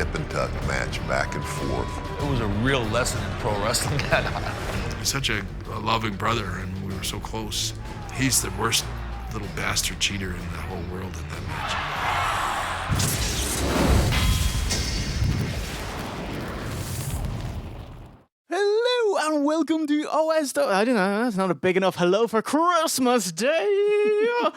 nip and tuck match back and forth. It was a real lesson in pro wrestling. He's such a loving brother, and we were so close. He's the worst little bastard cheater in the whole world in that match. Hello and welcome to OSW. I don't know, that's not a big enough hello for Christmas Day.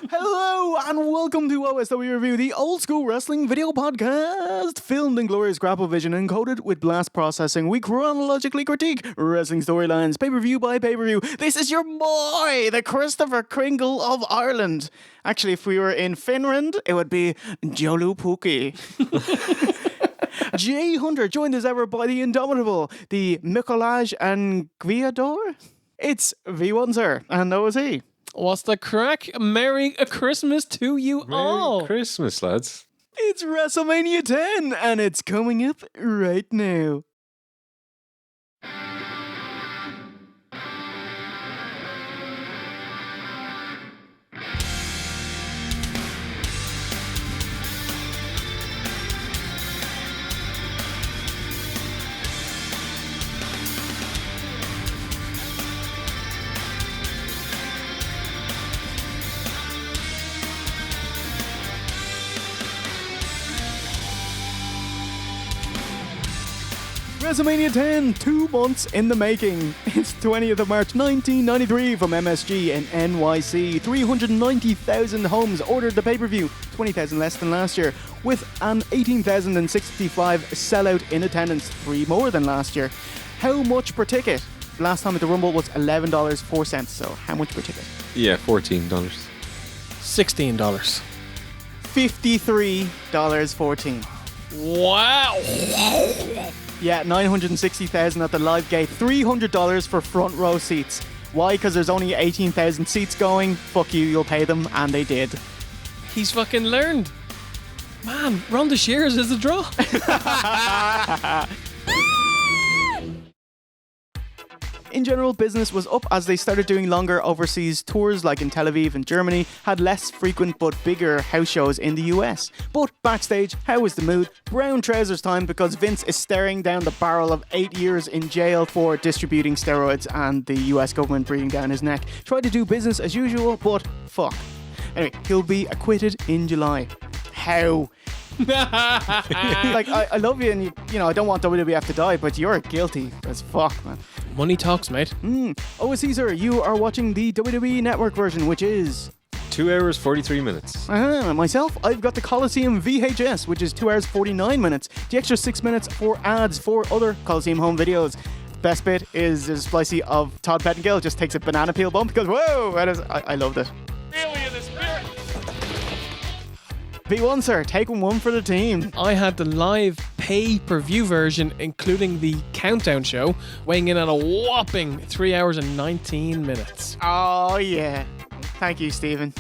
Hello and welcome to OSW Review, the old school wrestling video podcast. Filmed in glorious grapple vision and coded with blast processing, we chronologically critique wrestling storylines, pay-per-view by pay-per-view. This is your boy, the Christopher Kringle of Ireland. Actually, if we were in Finland, it would be Joulupuki. Jay Hunter, joined as ever by the indomitable, the Mikolaj and Gviador. It's V1 Sir, and that was he. What's the crack? Merry Christmas to you all. Merry Christmas, lads. It's WrestleMania 10, and it's coming up right now. WrestleMania 10, 2 months in the making. It's 20th of March 1993 from MSG in NYC. 390,000 homes ordered the pay-per-view, 20,000 less than last year, with an 18,065 sellout in attendance, 3 more than last year. How much per ticket? Last time at the Rumble was $11.04, so how much per ticket? Yeah, $14. $16. $53.14. Wow. Yeah, 960,000 at the live gate. $300 for front row seats. Why? Because there's only 18,000 seats going. Fuck you, you'll pay them, and they did. He's fucking learned. Man, Rhonda Shears is a draw. In general, business was up as they started doing longer overseas tours like in Tel Aviv and Germany, had less frequent but bigger house shows in the US. But backstage, how was the mood? Brown trousers time because Vince is staring down the barrel of 8 years in jail for distributing steroids and the US government breathing down his neck. Tried to do business as usual, but fuck. Anyway, he'll be acquitted in July. How? Like, I love you and you know, I don't want WWF to die, but you're guilty as fuck, man. Money talks, mate. Oh, Caesar, you are watching the WWE Network version, which is... 2 hours, 43 minutes. Myself, I've got the Coliseum VHS, which is 2 hours, 49 minutes. The extra 6 minutes for ads for other Coliseum home videos. Best bit is a splicey of Todd Pettengill just takes a banana peel bump because, whoa, I loved it. Really in the spirit. V1, sir, take one for the team. I had the live pay-per-view version, including the countdown show, weighing in at a whopping 3 hours and 19 minutes. Oh, yeah. Thank you, Stephen.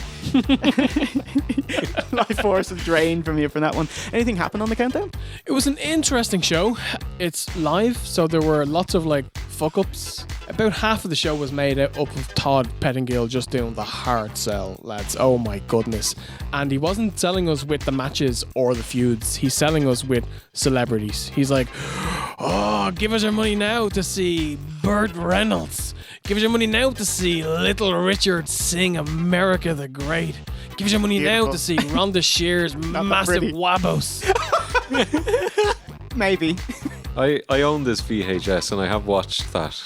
Life force is drained from you for that one. Anything happen on the countdown? It was an interesting show. It's live, so there were lots of like fuck-ups. About half of the show was made up of Todd Pettengill just doing the hard sell, lads. Oh my goodness. And he wasn't selling us with the matches or the feuds. He's selling us with celebrities. He's like, oh, give us your money now to see Burt Reynolds. Give us your money now to see Little Richard sing America the Great. Give us your money now to see Rhonda Shear's massive wabos. Maybe. I own this VHS and I have watched that.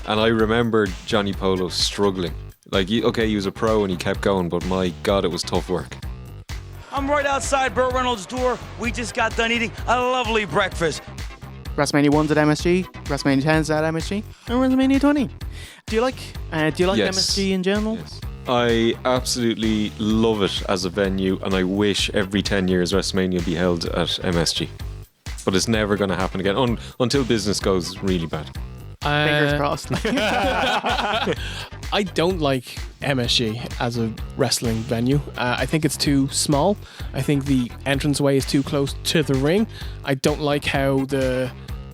And I remember Johnny Polo struggling. Like, he was a pro and he kept going, but my God, it was tough work. I'm right outside Burt Reynolds' door. We just got done eating a lovely breakfast. WrestleMania 1's at MSG, WrestleMania 10's at MSG, and WrestleMania 20. Do you like Yes. MSG in general? Yes. I absolutely love it as a venue, and I wish every 10 years WrestleMania be held at MSG. But it's never going to happen again until business goes really bad. Fingers crossed. I don't like MSG as a wrestling venue. I think it's too small. I think the entranceway is too close to the ring. I don't like how the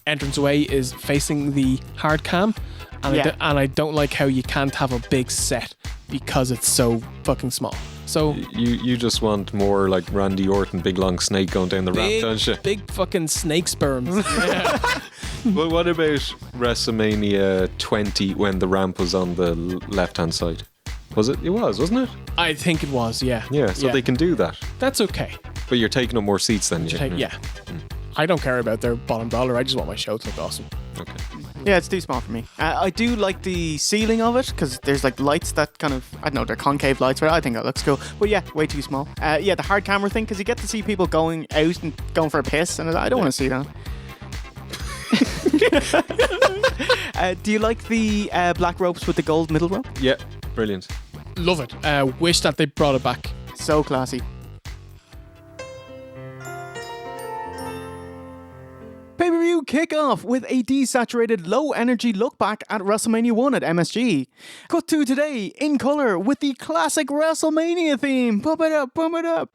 entranceway is facing the hard cam. And I don't like how you can't have a big set because it's so fucking small. So You just want more like Randy Orton, big long snake going down the ramp, don't you? big fucking snake sperms. Yeah. Well, what about WrestleMania 20 when the ramp was on the left-hand side? Was it? It was, wasn't it? I think it was, yeah. Yeah, so they can do that. That's okay. But you're taking up more seats than you. Yeah. I don't care about their bottom dollar. I just want my show to look awesome. Okay. Yeah, it's too small for me. I do like the ceiling of it because there's like lights that kind of, I don't know, they're concave lights, but I think that looks cool. But yeah, way too small. Yeah, the hard camera thing because you get to see people going out and going for a piss, and I don't want to see that. Do you like the black ropes with the gold middle rope? Yeah, brilliant. Love it. Wish that they brought it back. So classy. Pay-per-view kickoff with a desaturated, low-energy look back at WrestleMania 1 at MSG. Cut to today, in colour, with the classic WrestleMania theme. Pump it up, pump it up.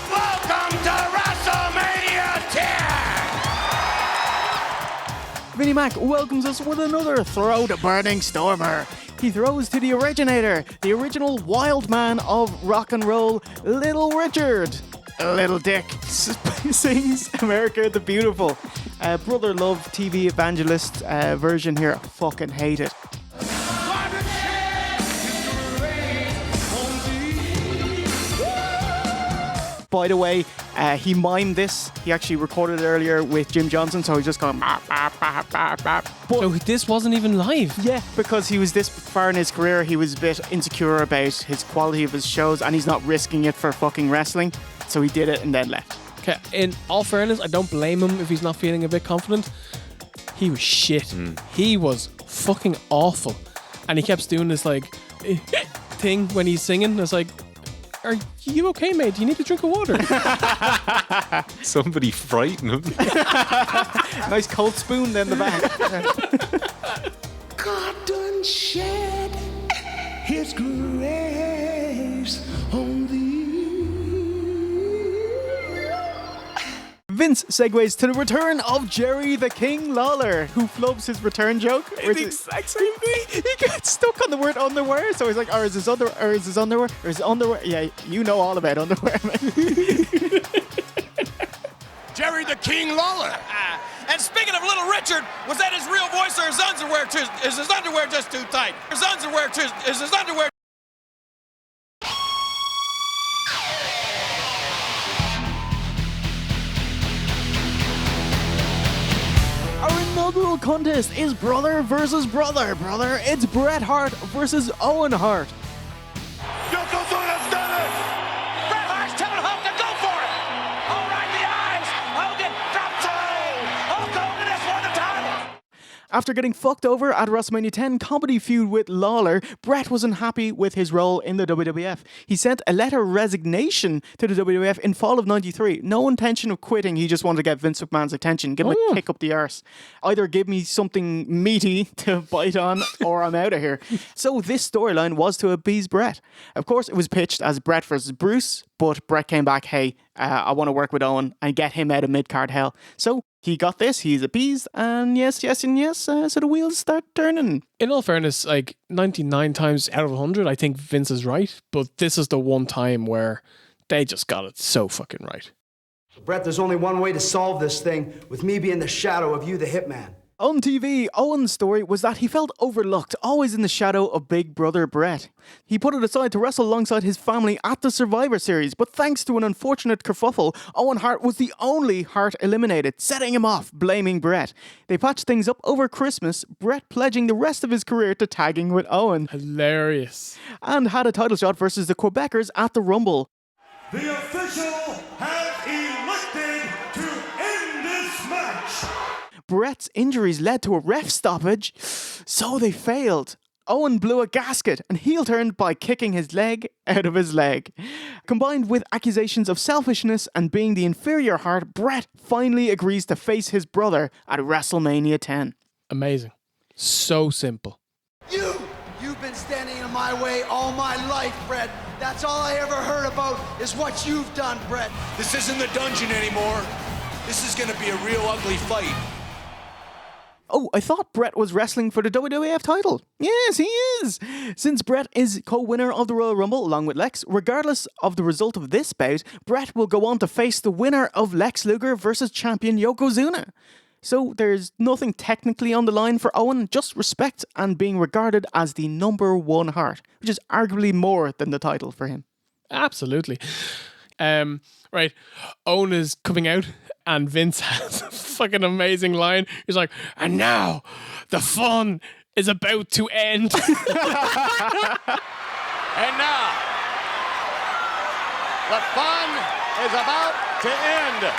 Welcome to WrestleMania 10! Vinnie Mac welcomes us with another throw to Burning Stormer. He throws to the originator, the original wild man of rock and roll, Little Richard. Little Dick sings America the Beautiful. Brother Love TV evangelist version here. Fucking hate it. By the way, he mimed this. He actually recorded it earlier with Jim Johnson, so he's just going. But So this wasn't even live. yeah, because he was this far in his career, he was a bit insecure about his quality of his shows, and he's not risking it for fucking wrestling. So he did it and then left. Okay, in all fairness, I don't blame him if he's not feeling a bit confident. He was shit. He was fucking awful. And he kept doing this like thing when he's singing. It's like, are you okay, mate? Do you need a drink of water? Somebody frighten him. Nice cold spoon then the back. God done shed his grace on thee. Vince segues to the return of Jerry the King Lawler, who flubs his return joke. It's the exact same thing. He gets stuck on the word underwear, so he's like, or is this underwear, or is this underwear, or is it underwear? Yeah, you know all about underwear, man. Jerry the King Lawler. And speaking of Little Richard, was that his real voice or his underwear? Is his underwear just too tight? Is his underwear? Our inaugural contest is brother versus brother. It's Bret Hart versus Owen Hart. Yokozuna's done it! Bret Hart's telling Hulk to go for it! All right, the eyes! Hogan drops it! Hulk Hogan has won the title! After getting fucked over at WrestleMania 10 comedy feud with Lawler, Bret was unhappy with his role in the WWF. He sent a letter of resignation to the WWF in fall of '93. No intention of quitting, he just wanted to get Vince McMahon's attention, give him a kick up the arse. Either give me something meaty to bite on, or I'm out of here. So this storyline was to appease Bret. Of course, it was pitched as Bret versus Bruce, but Bret came back, hey, I want to work with Owen and get him out of mid-card hell. So he got this, he's appeased, and yes, so the wheels start turning. In all fairness, like 99 times out of 100, I think Vince is right. But this is the one time where they just got it so fucking right. Bret, there's only one way to solve this thing, with me being the shadow of you, the hitman. On TV, Owen's story was that he felt overlooked, always in the shadow of big brother Bret. He put it aside to wrestle alongside his family at the Survivor Series, but thanks to an unfortunate kerfuffle, Owen Hart was the only Hart eliminated, setting him off, blaming Bret. They patched things up over Christmas, Bret pledging the rest of his career to tagging with Owen. Hilarious. And had a title shot versus the Quebecers at the Rumble. The official has elected to end this match! Bret's injuries led to a ref stoppage, so they failed. Owen blew a gasket and heel turned by kicking his leg out of his leg. Combined with accusations of selfishness and being the inferior Hart, Bret finally agrees to face his brother at WrestleMania 10. Amazing. So simple. You've been standing in my way all my life, Bret. That's all I ever heard about is what you've done, Bret. This isn't the dungeon anymore. This is going to be a real ugly fight. Oh, I thought Bret was wrestling for the WWF title. Yes, he is. Since Bret is co-winner of the Royal Rumble along with Lex, regardless of the result of this bout, Bret will go on to face the winner of Lex Luger versus champion Yokozuna. So there's nothing technically on the line for Owen, just respect and being regarded as the number one Hart, which is arguably more than the title for him. Absolutely. Right. Owen is coming out and Vince has a fucking amazing line. He's like, and now the fun is about to end. And now, the fun is about to end.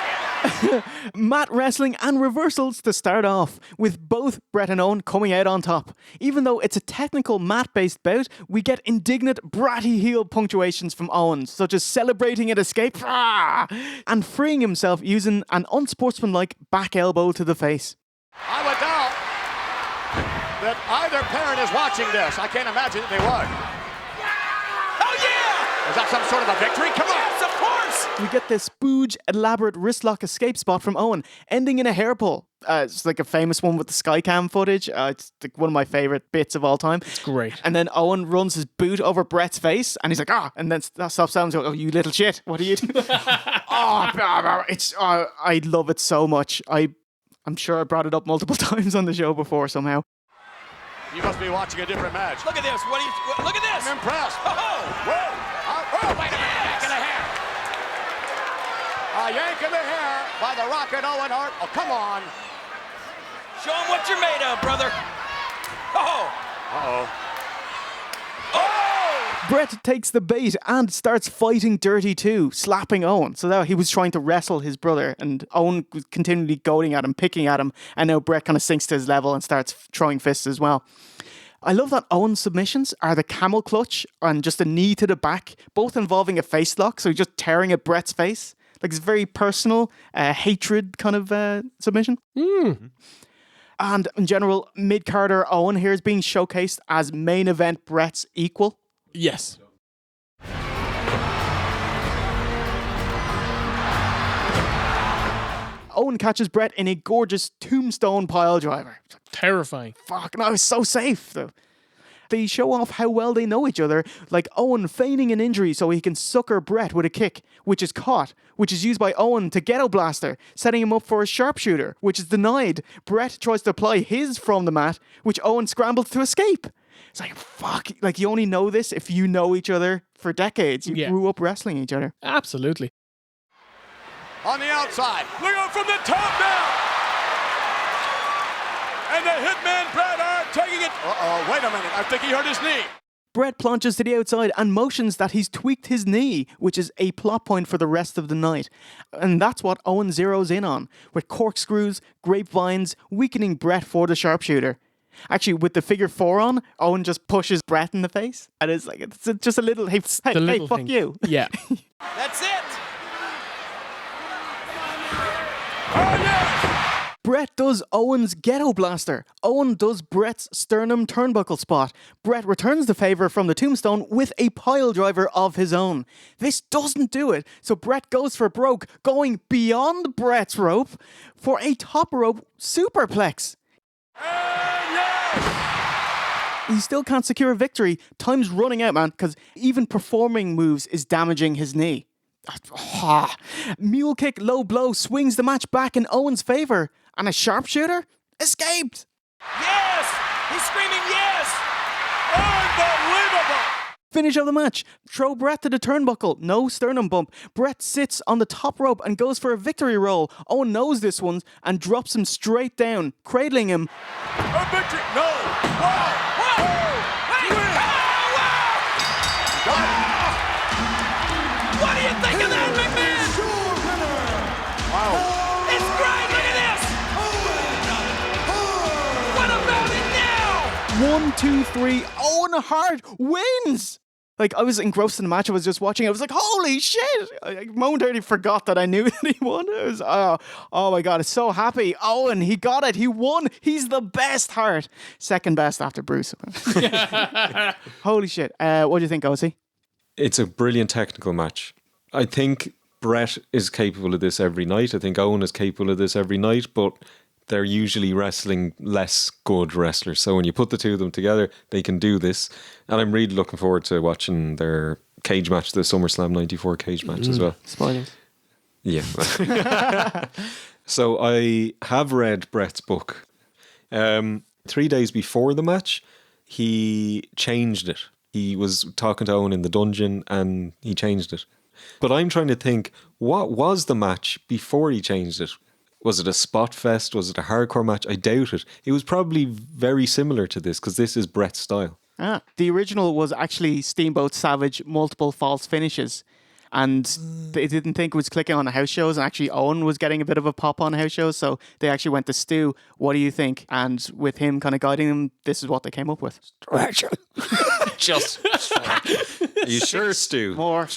Mat wrestling and reversals to start off, with both Bret and Owen coming out on top. Even though it's a technical mat-based bout, we get indignant, bratty heel punctuations from Owen, such as celebrating an escape and freeing himself using an unsportsmanlike back elbow to the face. I would doubt that either parent is watching this. I can't imagine that they would. Oh, yeah! Is that some sort of a victory? Come on! Yes, of course! We get this spooge, elaborate wristlock escape spot from Owen, ending in a hair pull. It's like a famous one with the Skycam footage. It's like one of my favourite bits of all time. It's great. And then Owen runs his boot over Bret's face, and he's like, and then that stops down and goes, oh, you little shit, what are you doing? I love it so much. I'm sure I brought it up multiple times on the show before somehow. You must be watching a different match. Look at this. Look at this. I'm impressed. Oh, Whoa! Wait a minute. Yank in the hair. A yank in the hair by the Rocket Owen Hart. Oh, come on. show him what you're made of, brother. Oh. Uh-oh. Oh! Bret takes the bait and starts fighting dirty too, slapping Owen. So now he was trying to wrestle his brother, and Owen was continually goading at him, picking at him, and now Bret kind of sinks to his level and starts throwing fists as well. I love that Owen's submissions are the camel clutch and just a knee to the back, both involving a face lock, so he's just tearing at Bret's face. Like, it's very personal, hatred kind of submission. And in general, mid-carder Owen here is being showcased as main event Bret's equal. Yes. Owen catches Bret in a gorgeous tombstone pile driver. Terrifying. Fuck, no, it's so safe though. They show off how well they know each other, like Owen feigning an injury so he can sucker Bret with a kick, which is caught, which is used by Owen to ghetto blaster, setting him up for a sharpshooter, which is denied. Bret tries to apply his from the mat, which Owen scrambles to escape. It's like, fuck, like you only know this if you know each other for decades. You grew up wrestling each other. Absolutely. On the outside. Look out from the top now. And the hitman Bret Hart taking it. Uh-oh, wait a minute. I think he hurt his knee. Bret plunges to the outside and motions that he's tweaked his knee, which is a plot point for the rest of the night. And that's what Owen zeroes in on, with corkscrews, grapevines, weakening Bret for the sharpshooter. Actually, with the figure 4 on, Owen just pushes Bret in the face. And it's like, it's just a little, hey, fuck thing. You. Yeah. That's it. Oh, yes. Bret does Owen's ghetto blaster. Owen does Bret's sternum turnbuckle spot. Bret returns the favour from the tombstone with a pile driver of his own. This doesn't do it, so Bret goes for broke, going beyond Bret's rope for a top rope superplex. He still can't secure a victory. Time's running out, man, because even performing moves is damaging his knee. Mule kick, low blow swings the match back in Owen's favour, and a sharpshooter escaped. Yes! He's screaming yes! Unbelievable! Finish of the match. Throw Bret to the turnbuckle. No sternum bump. Bret sits on the top rope and goes for a victory roll. Owen knows this one and drops him straight down, cradling him. A victory! No! Wow! What do you think of that, McMahon? Wow! It's great! Look at this! What about it now? 1, 2, 3. Owen Hart wins! Like, I was engrossed in the match. I was just watching. I was like, holy shit! I momentarily forgot that I knew that he won. It was, oh my God, I'm so happy. Owen, he got it. He won. He's the best Hart. Second best after Bruce. Holy shit. What do you think, Ozzy? It's a brilliant technical match. I think Bret is capable of this every night. I think Owen is capable of this every night, but they're usually wrestling less good wrestlers. So when you put the two of them together, they can do this. And I'm really looking forward to watching their cage match, the SummerSlam 94 cage match as well. Spoilers. Yeah. So I have read Bret's book. 3 days before the match, he changed it. He was talking to Owen in the dungeon and he changed it. But I'm trying to think, what was the match before he changed it? Was it a spot fest? Was it a hardcore match? I doubt it. It was probably very similar to this because this is Bret's style. The original was actually Steamboat Savage, multiple false finishes. And they didn't think it was clicking on the house shows. And actually Owen was getting a bit of a pop on house shows. So they actually went to Stu, what do you think? And with him kind of guiding them, this is what they came up with. Just. Are you sure, Stu? More.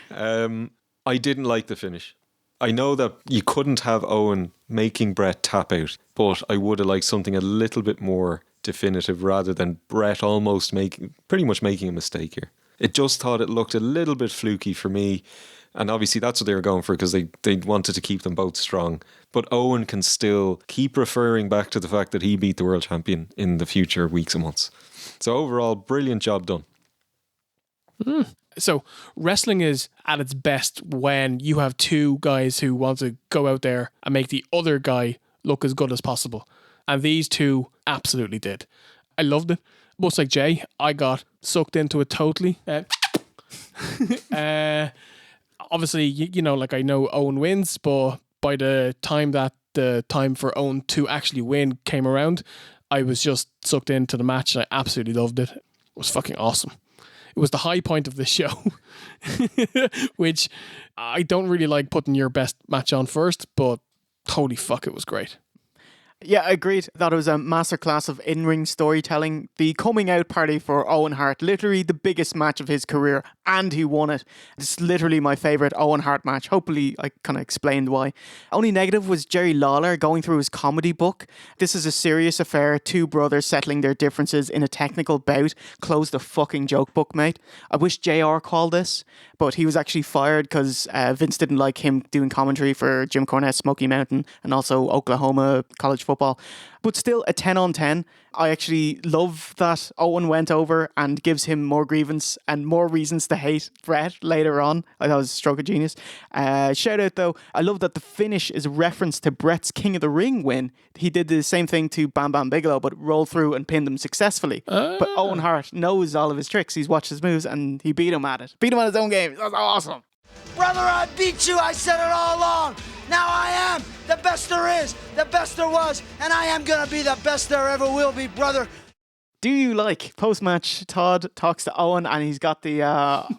I didn't like the finish. I know that you couldn't have Owen making Bret tap out, but I would have liked something a little bit more definitive rather than Bret almost pretty much making a mistake here. It just thought it looked a little bit fluky for me. And obviously that's what they were going for because they wanted to keep them both strong. But Owen can still keep referring back to the fact that he beat the world champion in the future weeks and months. So overall, brilliant job done. So wrestling is at its best when you have two guys who want to go out there and make the other guy look as good as possible. And these two absolutely did. I loved it. Much like Jay, I got sucked into it totally. Obviously, you know, like I know Owen wins, but by the time that the time for Owen to actually win came around, I was just sucked into the match and I absolutely loved it. It was fucking awesome. It was the high point of the show, which I don't really like putting your best match on first, but holy fuck, it was great. Yeah, I agreed that it was a masterclass of in-ring storytelling. The coming out party for Owen Hart, literally the biggest match of his career, and he won it. It's literally my favourite Owen Hart match. Hopefully I kind of explained why. Only negative was Jerry Lawler going through his comedy book. This is a serious affair, two brothers settling their differences in a technical bout. Close the fucking joke book, mate. I wish JR called this, but he was actually fired because Vince didn't like him doing commentary for Jim Cornette, Smoky Mountain, and also Oklahoma college football. But still, a 10 on 10. I actually love that Owen went over and gives him more grievance and more reasons to hate Bret later on. I thought it was a stroke of genius. Shout out though, I love that the finish is a reference to Bret's King of the Ring win. He did the same thing to Bam Bam Bigelow, but rolled through and pinned him successfully. But Owen Hart knows all of his tricks. He's watched his moves and he beat him at it. Beat him at his own game. That's awesome. Brother, I beat you. I said it all along. Now I am the best there is, the best there was, and I am going to be the best there ever will be, brother. Do you like post-match Todd talks to Owen and he's got the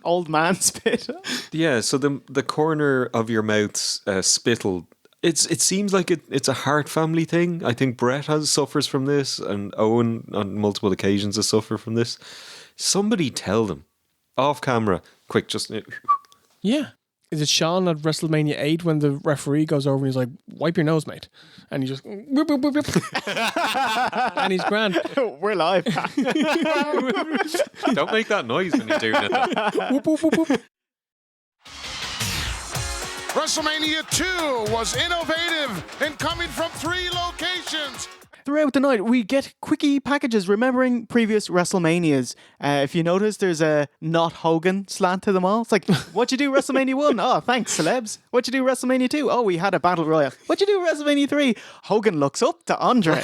old man spit? Yeah, so the corner of your mouth's spittle, it seems like it's a Hart family thing. I think Bret suffers from this and Owen on multiple occasions has suffered from this. Somebody tell them off camera, quick, just... Yeah. Is it Shawn at WrestleMania 8 when the referee goes over and he's like, wipe your nose, mate? And he just, whoop, whoop, whoop, whoop. And he's grand. We're live. Don't make that noise when you're doing it. Whoop, whoop, whoop, whoop. WrestleMania 2 was innovative and coming from 3 locations. Throughout the night, we get quickie packages remembering previous WrestleManias. If you notice, there's a not Hogan slant to them all. It's like, what'd you do WrestleMania 1? Oh, thanks, celebs. What'd you do WrestleMania 2? Oh, we had a battle royal. What'd you do WrestleMania 3? Hogan looks up to Andre.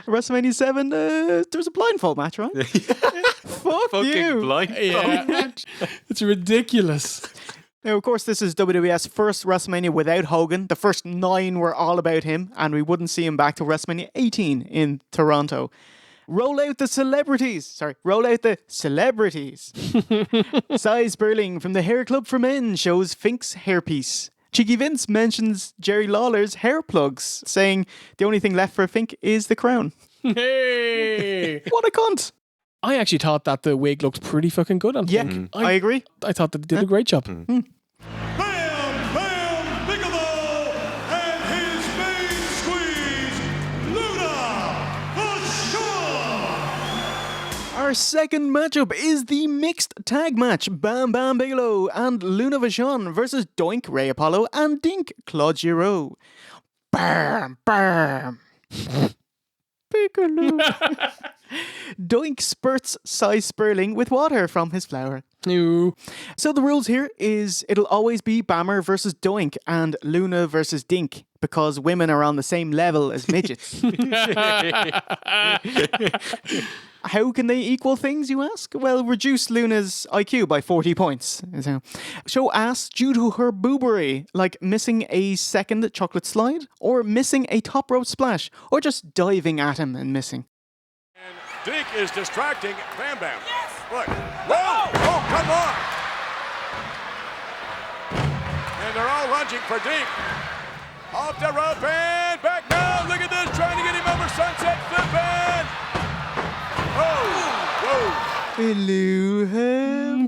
WrestleMania 7, there's a blindfold match, right? Fuck Fucking you. blindfold. Yeah. It's ridiculous. Now, of course, this is WWF's first WrestleMania without Hogan. The first 9 were all about him, and we wouldn't see him back till WrestleMania 18 in Toronto. Roll out the celebrities. Cy Sperling from the Hair Club for Men shows Fink's hairpiece. Cheeky Vince mentions Jerry Lawler's hair plugs, saying the only thing left for Fink is the crown. Hey! What a cunt. I actually thought that the wig looked pretty fucking good on Fink. I agree. I thought that they did a great job. Bam Bam Bigelow and his main squeeze, Luda Vachon. Our second matchup is the mixed tag match. Bam Bam Bigelow and Luna Vachon versus Doink, Ray Apollo, and Dink, Claude Giroux. Bam, bam. Bigelow. Doink spurts Cy Sperling with water from his flower. Ew. So the rules here is it'll always be Bammer versus Doink and Luna versus Dink because women are on the same level as midgets. How can they equal things, you ask? Well, reduce Luna's IQ by 40 points. So, show ass due to her boobery, like missing a second chocolate slide, or missing a top rope splash, or just diving at him and missing. And Dink is distracting Bam Bam. Yes! Look. Whoa! Oh, come on! And they're all lunging for Dink. Off the rope and back now. Look at this, trying to get him over Sunset Flip and... Oh! Whoa! Hello,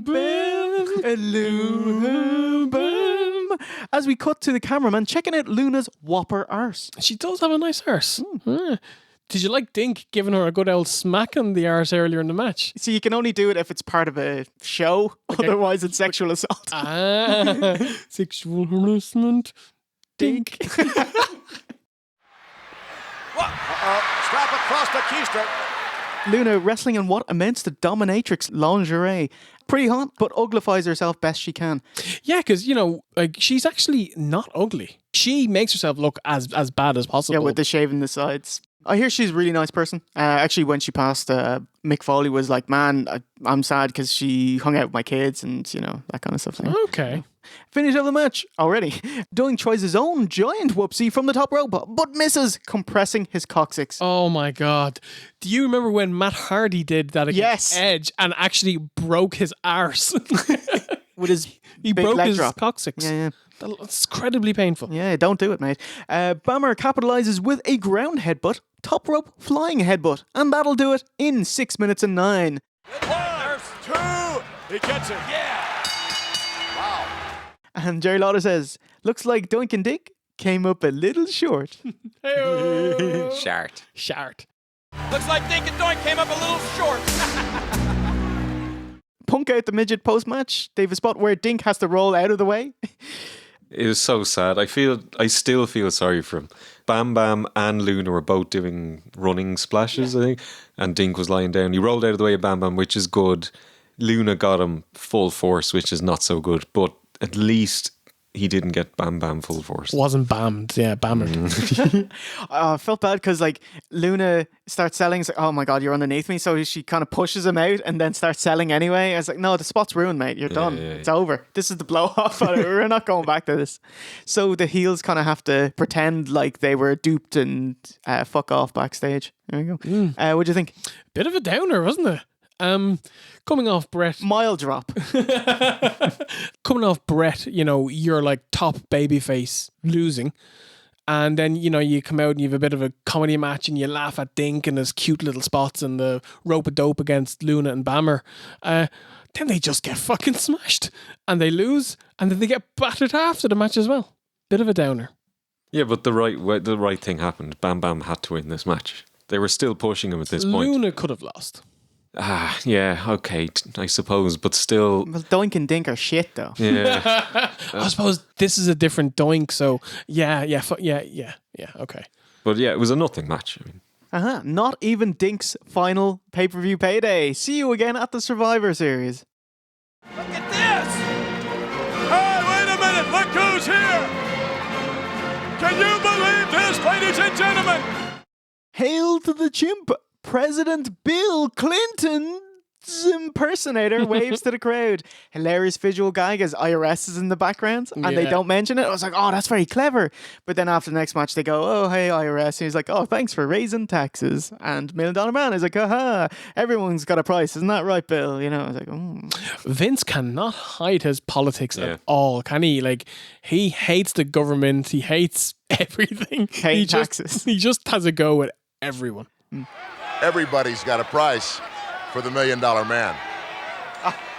Bam. Hello, Bam. As we cut to the cameraman checking out Luna's whopper arse. She does have a nice arse. Yeah. Did you like Dink giving her a good old smack on the arse earlier in the match? So you can only do it if it's part of a show. Okay. Otherwise it's sexual assault. Sexual harassment. Dink. Strap across the keister. Luna wrestling in what amounts to dominatrix lingerie. Pretty hot, but uglifies herself best she can. Yeah, because, you know, like, she's actually not ugly. She makes herself look as bad as possible. Yeah, with the shaving the sides. I hear she's a really nice person. Actually, when she passed, Mick Foley was like, man, I'm sad because she hung out with my kids and, you know, that kind of stuff. Okay. Finish of the match already. Doink tries his own giant whoopsie from the top rope, but misses, compressing his coccyx. Oh my God. Do you remember when Matt Hardy did that against Edge and actually broke his arse? With his He big broke leg his drop. coccyx. Yeah. That's incredibly painful. Yeah, don't do it, mate. Bammer capitalizes with a ground headbutt, top rope flying headbutt, and that'll do it in 6 minutes and 9. 1, 2, he gets it. Yeah. Wow. And Jerry Lawler says, looks like Doink and Dink came up a little short. Shart. Looks like Dink and Doink came up a little short. Punk out the midget post-match. They have a spot where Dink has to roll out of the way. It was so sad. I still feel sorry for him. Bam Bam and Luna were both doing running splashes, I think. And Dink was lying down. He rolled out of the way of Bam Bam, which is good. Luna got him full force, which is not so good. But at least he didn't get Bam Bam full force. Wasn't bammed. Yeah, bammered. I felt bad because like Luna starts selling. It's like, oh my God, you're underneath me. So she kind of pushes him out and then starts selling anyway. I was like, no, the spot's ruined, mate. You're done. It's over. This is the blow off. We're not going back to this. So the heels kind of have to pretend like they were duped and fuck off backstage. There we go. What do you think? Bit of a downer, wasn't it? Coming off Bret. Mile drop. Coming off Bret, you know, you're like top babyface losing. And then, you know, you come out and you have a bit of a comedy match and you laugh at Dink and his cute little spots and the rope-a-dope against Luna and Bammer. Then they just get fucking smashed. And they lose. And then they get battered after the match as well. Bit of a downer. Yeah, but the right thing happened. Bam Bam had to win this match. They were still pushing him at this point. Luna could have lost. Yeah, okay, I suppose, but still. Well, Doink and Dink are shit, though. Yeah. I suppose this is a different Doink, so yeah, okay. But yeah, it was a nothing match. I mean. Not even Dink's final pay-per-view payday. See you again at the Survivor Series. Look at this! Hey, wait a minute! Look who's here! Can you believe this, ladies and gentlemen? Hail to the chimp! President Bill Clinton's impersonator waves to the crowd. Hilarious visual gag as IRS is in the background and they don't mention it. I was like, oh, that's very clever. But then after the next match, they go, oh, hey, IRS. And he's like, oh, thanks for raising taxes. And $1 Million Man is like, aha, everyone's got a price. Isn't that right, Bill? You know, I was like, Vince cannot hide his politics at all, can he? Like, he hates the government. He hates everything. Taxes. He just has a go at everyone. Everybody's got a price for the $1 Million Man.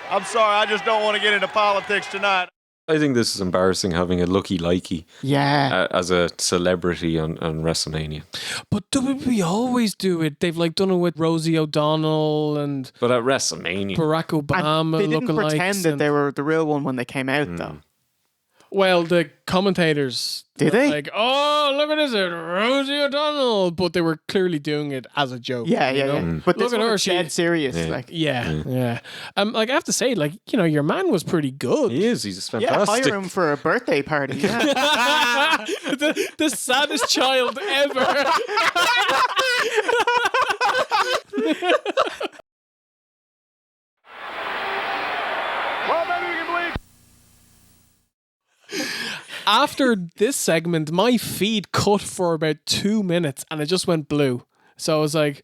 I'm sorry, I just don't want to get into politics tonight. I think this is embarrassing having a Lucky Likey as a celebrity on WrestleMania. But WWE always do it. They've like done it with Rosie O'Donnell and But at WrestleMania, Barack Obama. And they didn't lookalikes pretend that they were the real one when they came out, though. Well, the commentators Did they? like, oh, look at this, Rosie O'Donnell, but they were clearly doing it as a joke. Yeah. But Look this at one her, was dead serious. Like, Yeah. Like I have to say, like, you know, your man was pretty good. he is. He's yeah, fantastic. hire him for a birthday party. Yeah. the saddest child ever. After this segment, my feed cut for about 2 minutes and it just went blue. So I was like,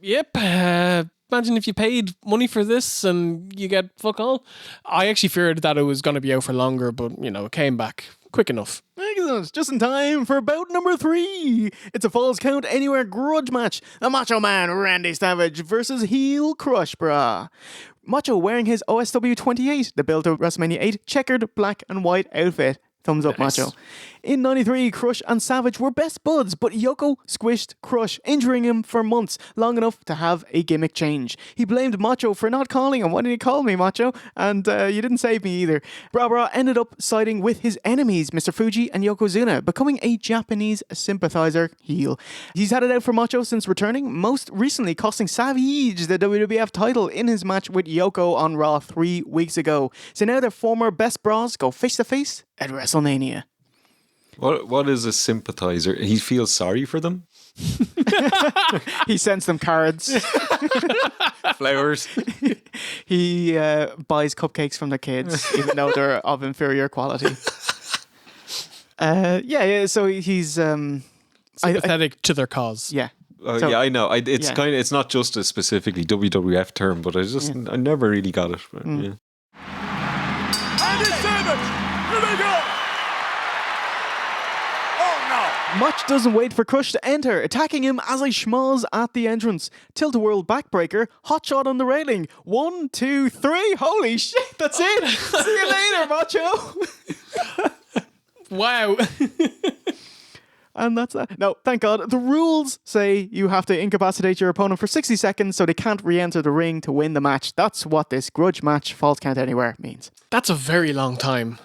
yep, imagine if you paid money for this and you get fuck all. I actually feared that it was going to be out for longer, but, you know, it came back quick enough. Excellent. Just in time for bout number 3. It's a Falls Count Anywhere grudge match. The Macho Man Randy Savage versus Heel Crush Bra. Macho wearing his OSW 28, the build to WrestleMania 8 checkered black and white outfit. Thumbs up, Nice. Macho. In 93, Crush and Savage were best buds, but Yoko squished Crush, injuring him for months, long enough to have a gimmick change. He blamed Macho for not calling him. Why didn't you call me, Macho? And you didn't save me either. Bra ended up siding with his enemies, Mr. Fuji and Yokozuna, becoming a Japanese sympathizer heel. He's had it out for Macho since returning, most recently costing Savage the WWF title in his match with Yoko on Raw 3 weeks ago. So now their former best bras go face to face at WrestleMania. What is a sympathizer? He feels sorry for them? He sends them cards. Flowers? He buys cupcakes from the kids, even though they're of inferior quality. So he's Sympathetic to their cause. yeah. Yeah, I know. It's yeah. it's not just a specifically WWF term, but I never really got it. But, yeah. Randy Savage, here they go. Oh no. Much doesn't wait for Crush to enter, attacking him as he schmoz at the entrance. Tilt-a-whirl backbreaker, hot shot on the railing. 1, 2, 3. Holy shit, that's it. See you later, Macho. Wow. And that's that. No, thank God. The rules say you have to incapacitate your opponent for 60 seconds so they can't re-enter the ring to win the match. That's what this grudge match, Falls Count Anywhere, means. That's a very long time.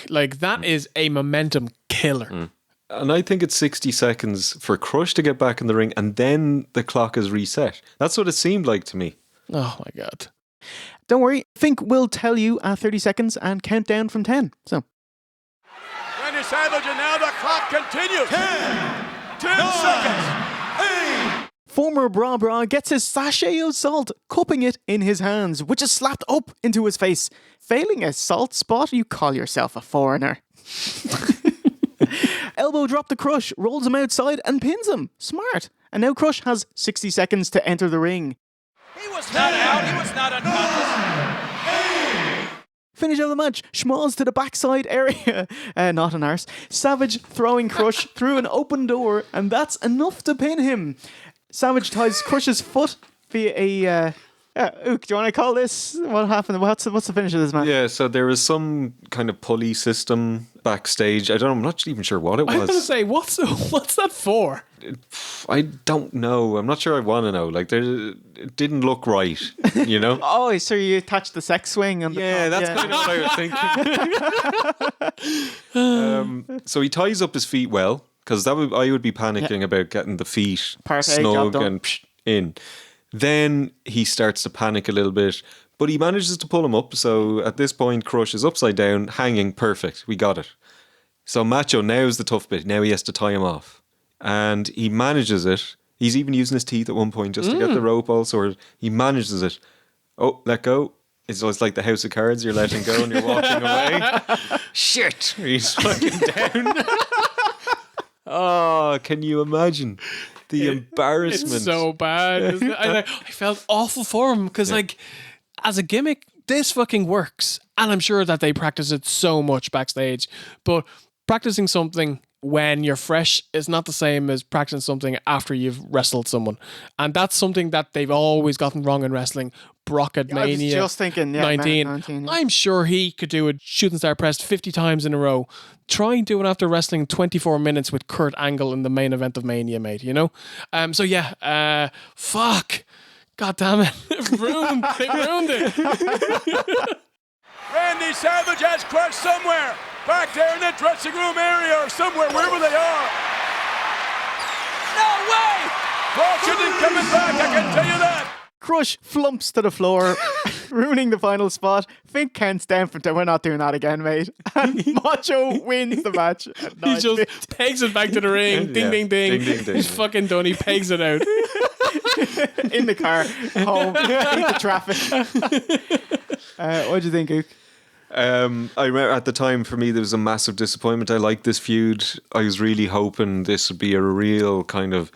Like that is a momentum killer. And I think it's 60 seconds for Crush to get back in the ring and then the clock is reset. That's what it seemed like to me. Oh my God. Don't worry, Fink will tell you at 30 seconds and count down from 10. So. Randy Savage, and now the clock continues. 10 seconds. 8. Former Bra gets his sachet of salt, cupping it in his hands, which is slapped up into his face. Failing a salt spot, you call yourself a foreigner. Elbow drop to Crush, rolls him outside and pins him. Smart. And now Crush has 60 seconds to enter the ring. He was not out. He was not unconscious. Finish of the match, schmoz to the backside area. Not an arse. Savage throwing Crush through an open door, and that's enough to pin him. Savage ties Crush's foot via a... Ook, do you want to call this? What happened? What's the finish of this match? Yeah, so there was some kind of pulley system backstage. I'm not even sure what it I was was. going to say, what's that for? I don't know. I'm not sure I want to know. Like, it didn't look right, you know? Oh, so you attached the sex swing on the Yeah, top. that's kind of what I was thinking. So he ties up his feet well, because I would be panicking about getting the feet Part A, job snug done. and in. Then he starts to panic a little bit, but he manages to pull him up. So at this point, Crush is upside down, hanging. Perfect. We got it. So Macho, now's the tough bit. Now he has to tie him off. And he manages it. He's even using his teeth at one point just to get the rope all sorted. He manages it. Oh, let go. It's like the House of Cards. You're letting go and you're walking away. Shit. He's fucking down. Oh, can you imagine? The embarrassment. It's so bad. Isn't it? I felt awful for him because, like, as a gimmick, this fucking works. And I'm sure that they practice it so much backstage. But practicing something when you're fresh is not the same as practicing something after you've wrestled someone. And that's something that they've always gotten wrong in wrestling. Brock at I was Mania just thinking, 19. yeah. I'm sure he could do a shooting star press 50 times in a row. Try and do it after wrestling 24 minutes with Kurt Angle in the main event of Mania, mate, you know? Fuck. God damn it. They ruined it. Randy Savage has crushed somewhere. Back there in the dressing room area or somewhere, wherever they are. No way! Crush isn't coming back, I can tell you that. Crush flumps to the floor, ruining the final spot. Fink counts down from we're not doing that again, mate. And Macho wins the match. He just pegs it back to the ring. Ding, ding, ding. He's fucking done. He pegs it out. In the car, home, beat the traffic. What do you think, Ook? I remember at the time, for me, there was a massive disappointment. I liked this feud. I was really hoping this would be a real kind of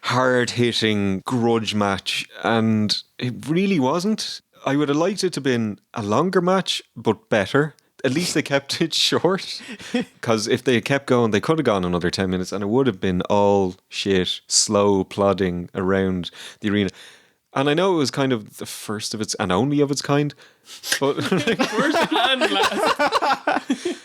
hard-hitting grudge match, and it really wasn't. I would have liked it to have been a longer match, but better. At least they kept it short, because if they had kept going, they could have gone another 10 minutes, and it would have been all shit, slow plodding around the arena. And I know it was kind of the first of its and only of its kind, but First and last.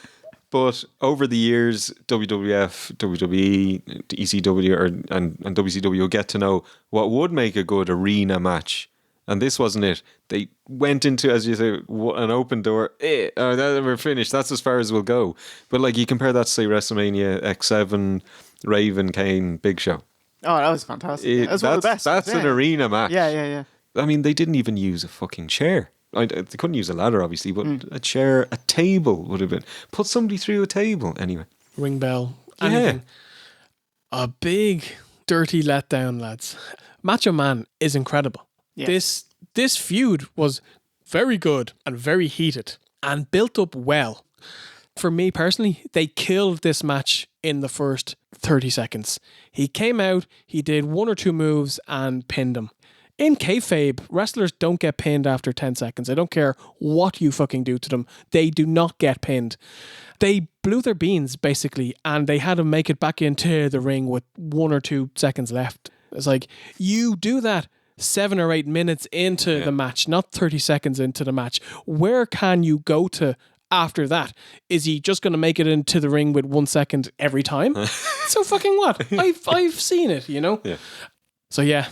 But over the years, WWF, WWE, ECW, and WCW will get to know what would make a good arena match. And this wasn't it. They went into, as you say, an open door. We're finished. That's as far as we'll go. But like you compare that to, say, WrestleMania X7, Raven, Kane, Big Show. Oh, that was fantastic. That's one of the best. That's an arena match. Yeah. I mean, they didn't even use a fucking chair. They couldn't use a ladder, obviously, but a chair, a table would have been. Put somebody through a table, anyway. Ring bell. Yeah. Anything. A big, dirty letdown, lads. Macho Man is incredible. Yeah. This feud was very good and very heated and built up well. For me personally, they killed this match in the first 30 seconds. He came out, he did one or two moves and pinned him. In kayfabe, wrestlers don't get pinned after 10 seconds. I don't care what you fucking do to them. They do not get pinned. They blew their beans, basically, and they had to make it back into the ring with 1 or 2 seconds left. It's like, you do that 7 or 8 minutes into the match, not 30 seconds into the match. Where can you go to after that? Is he just going to make it into the ring with 1 second every time? So fucking what? I've seen it, you know? Yeah. So yeah.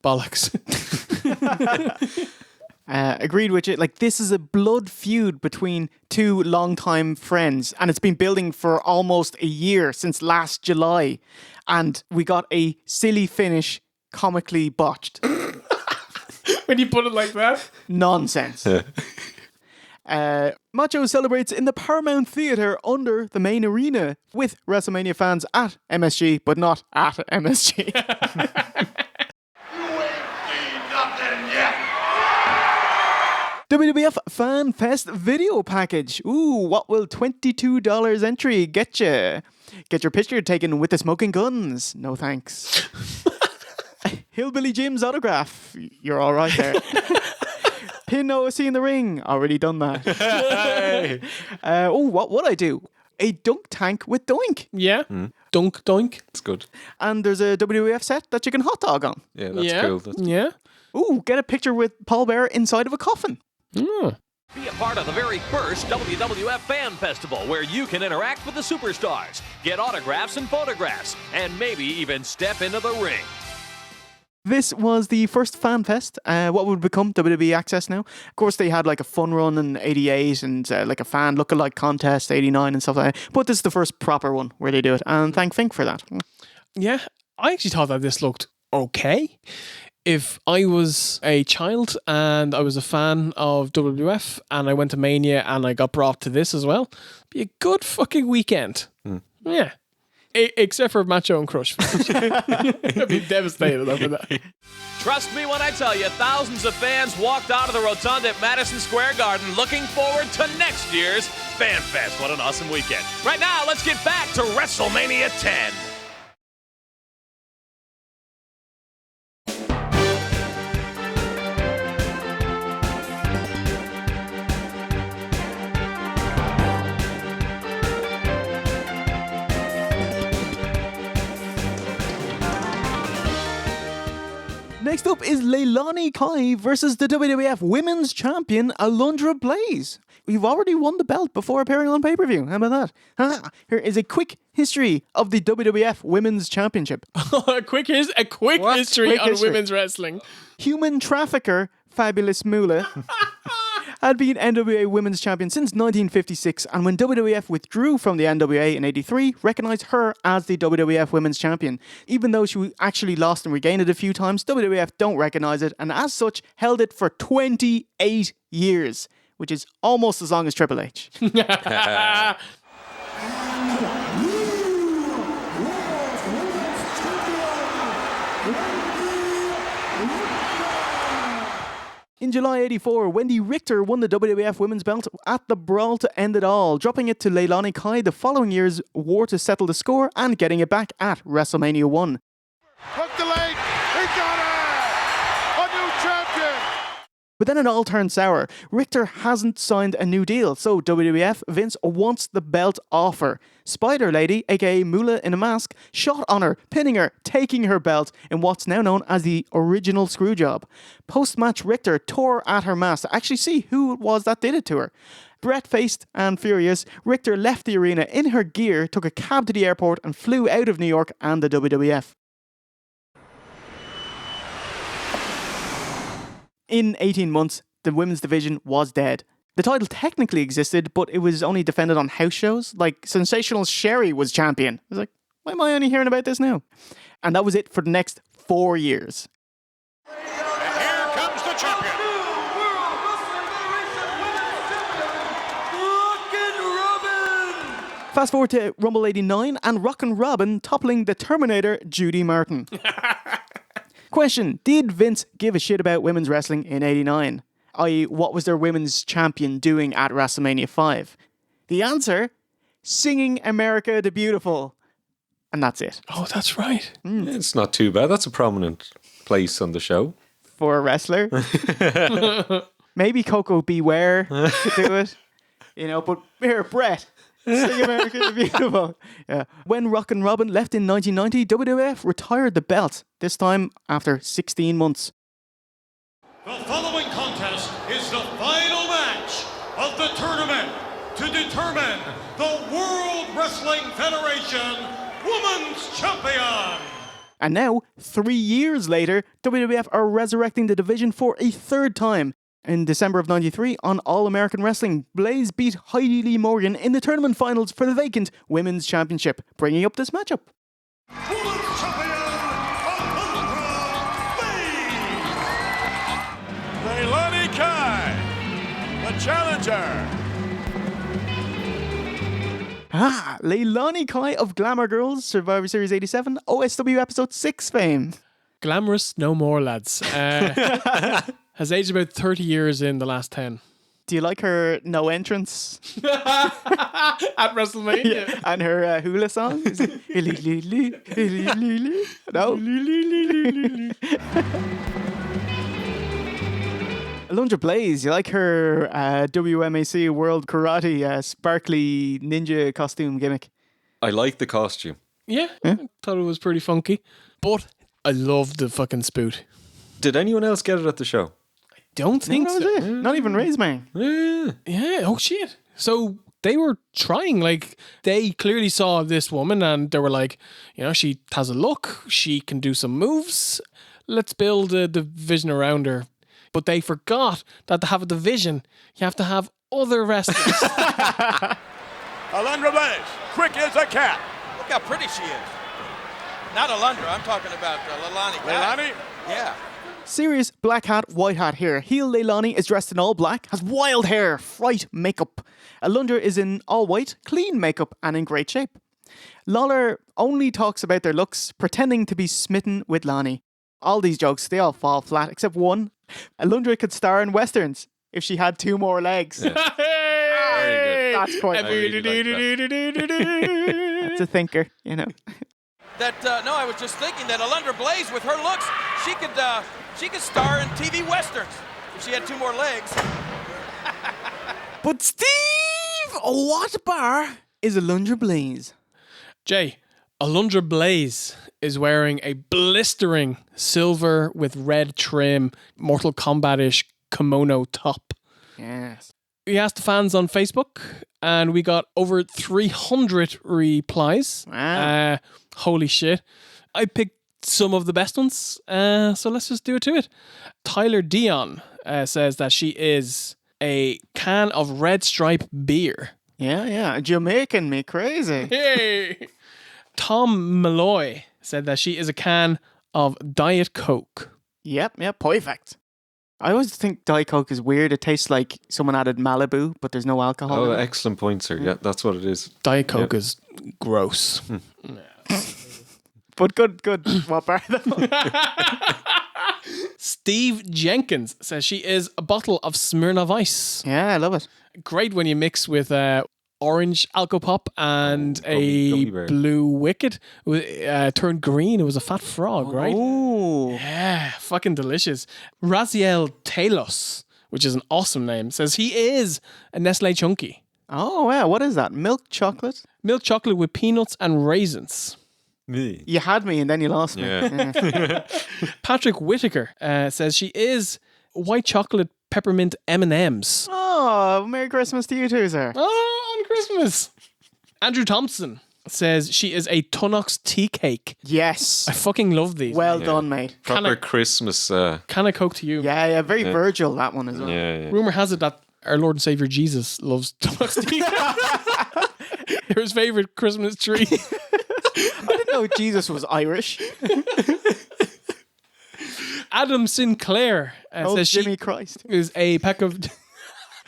Bollocks. Agreed with you. Like, this is a blood feud between two longtime friends, and it's been building for almost a year, since last July, and we got a silly finish, comically botched. When you put it like that? Nonsense. Macho celebrates in the Paramount Theatre under the main arena with WrestleMania fans at MSG, but not at MSG. WWF Fanfest video package. Ooh, what will $22 entry get you? Get your picture taken with the smoking guns. No thanks. Hillbilly Jim's autograph. You're all right there. Pin OSC in the ring. Already done that. What would I do? A dunk tank with Doink. Yeah. Dunk Doink. It's good. And there's a WWF set that you can hot dog on. Yeah, that's cool. Yeah. Ooh, get a picture with Paul Bearer inside of a coffin. Be a part of the very first WWF Fan Festival, where you can interact with the superstars, get autographs and photographs, and maybe even step into the ring. This was the first Fanfest, what would become WWE Access now. Of course, they had like a fun run in 88 and like a fan lookalike contest 89 and stuff like that. But this is the first proper one where they do it, and thank Fink for that. Yeah, I actually thought that this looked okay. If I was a child and I was a fan of WWF and I went to Mania and I got brought to this as well, it'd be a good fucking weekend. Yeah. Except for Macho and Crush. I'd be devastated over that. Trust me when I tell you, thousands of fans walked out of the Rotunda at Madison Square Garden looking forward to next year's FanFest. What an awesome weekend. Right now, let's get back to WrestleMania 10. Next up is Leilani Kai versus the WWF Women's Champion Alundra Blayze. You've already won the belt before appearing on pay-per-view. How about that? Here is a quick history of the WWF Women's Championship. a quick history on women's wrestling. Human trafficker Fabulous Moolah had been NWA Women's Champion since 1956, and when WWF withdrew from the NWA in 83, recognised her as the WWF Women's Champion. Even though she actually lost and regained it a few times, WWF don't recognise it, and as such, held it for 28 years, which is almost as long as Triple H. In July 84, Wendy Richter won the WWF Women's Belt at the Brawl to End It All, dropping it to Leilani Kai the following year's War to settle the score and getting it back at WrestleMania 1. Hook the leg. He got it. A new champion. But then it all turned sour. Richter hasn't signed a new deal, so WWF Vince wants the belt off her. Spider Lady, aka Moolah in a mask, shot on her, pinning her, taking her belt in what's now known as the original Screwjob. Post-match, Richter tore at her mask to actually see who it was that did it to her. Bret-faced and furious, Richter left the arena in her gear, took a cab to the airport and flew out of New York and the WWF. In 18 months, the women's division was dead. The title technically existed, but it was only defended on house shows. Like, Sensational Sherry was champion. I was like, why am I only hearing about this now? And that was it for the next 4 years. And here comes the champion. Fast forward to Rumble 89 and Rockin' Robin toppling the Terminator, Judy Martin. Question, did Vince give a shit about women's wrestling in 89? I.e., what was their women's champion doing at WrestleMania 5? The answer, singing America the Beautiful. And that's it. Oh, that's right. It's not too bad. That's a prominent place on the show. For a wrestler. Maybe Coco Beware could do it. You know, but here, Bret. Sing America the Beautiful. Yeah. When Rockin' Robin left in 1990, WWF retired the belt, this time after 16 months. The following contest is the final match of the tournament to determine the World Wrestling Federation Women's Champion. And now, 3 years later, WWF are resurrecting the division for a third time. In December of 93, on All American Wrestling, Blayze beat Heidi Lee Morgan in the tournament finals for the vacant Women's Championship, bringing up this matchup. Women's Champion, Alundra Blayze. Leilani Kai, the challenger. Leilani Kai of Glamour Girls, Survivor Series 87, OSW Episode 6 fame. Glamorous no more, lads. Has aged about 30 years in the last 10. Do you like her no entrance? At WrestleMania? Yeah. And her hula song? No? Alundra Blayze, you like her WMAC World Karate sparkly ninja costume gimmick? I like the costume. Yeah, I thought it was pretty funky. But I love the fucking spoot. Did anyone else get it at the show? Don't think so. Yeah. Not even Raisman. Yeah, oh shit. So they were trying, like, they clearly saw this woman and they were like, you know, she has a look, she can do some moves, let's build a division around her. But they forgot that to have a division, you have to have other wrestlers. Alundra Blayze, quick as a cat. Look how pretty she is. Not Alundra, I'm talking about Leilani. Leilani? Yeah. Serious black hat, white hat here. Heel Leilani is dressed in all black, has wild hair, fright makeup. Alundra is in all white, clean makeup and in great shape. Lawler only talks about their looks, pretending to be smitten with Lani. All these jokes, they all fall flat, except one. Alundra could star in westerns if she had 2 more legs. Yeah. Very good. That's quite It's a thinker, you know. No, I was just thinking that Alundra Blayze, with her looks, she could star in TV westerns if she had 2 more legs. But Steve, what bar is Alundra Blayze? Jay, Alundra Blayze is wearing a blistering silver with red trim, Mortal Kombat-ish kimono top. Yes. We asked the fans on Facebook, and we got over 300 replies. Wow. Holy shit. I picked some of the best ones, so let's just do it to it. Tyler Dion says that she is a can of Red Stripe beer. Yeah. Jamaican me crazy. Hey! Tom Malloy said that she is a can of Diet Coke. Yep, perfect. I always think Diet Coke is weird. It tastes like someone added Malibu, but there's no alcohol. Oh, in it. excellent point, sir. Yeah, that's what it is. Diet Coke is gross. But good. What part of Steve Jenkins says she is a bottle of Smirnoff Ice. Yeah, I love it. Great when you mix with orange Alcopop and gummy bear. blue Wicked. Turned green. It was a fat frog, right? Oh. Yeah, fucking delicious. Raziel Talos, which is an awesome name, says he is a Nestle Chunky. Oh, wow. What is that? Milk chocolate? Milk chocolate with peanuts and raisins. Me. You had me and then you lost me. Yeah. Patrick Whitaker says she is white chocolate peppermint M&Ms. Oh, Merry Christmas to you too, sir. Oh, on Christmas. Andrew Thompson says she is a Tunox tea cake. Yes. I fucking love these. Well done, mate. Proper Christmas. Can I Coke to you? Yeah, very Virgil, that one as well. Yeah. Rumor has it that our Lord and Savior Jesus loves Tunox tea cakes. They're his favorite Christmas tree. I didn't know Jesus was Irish. Adam Sinclair says Jimmy Christ is a pack of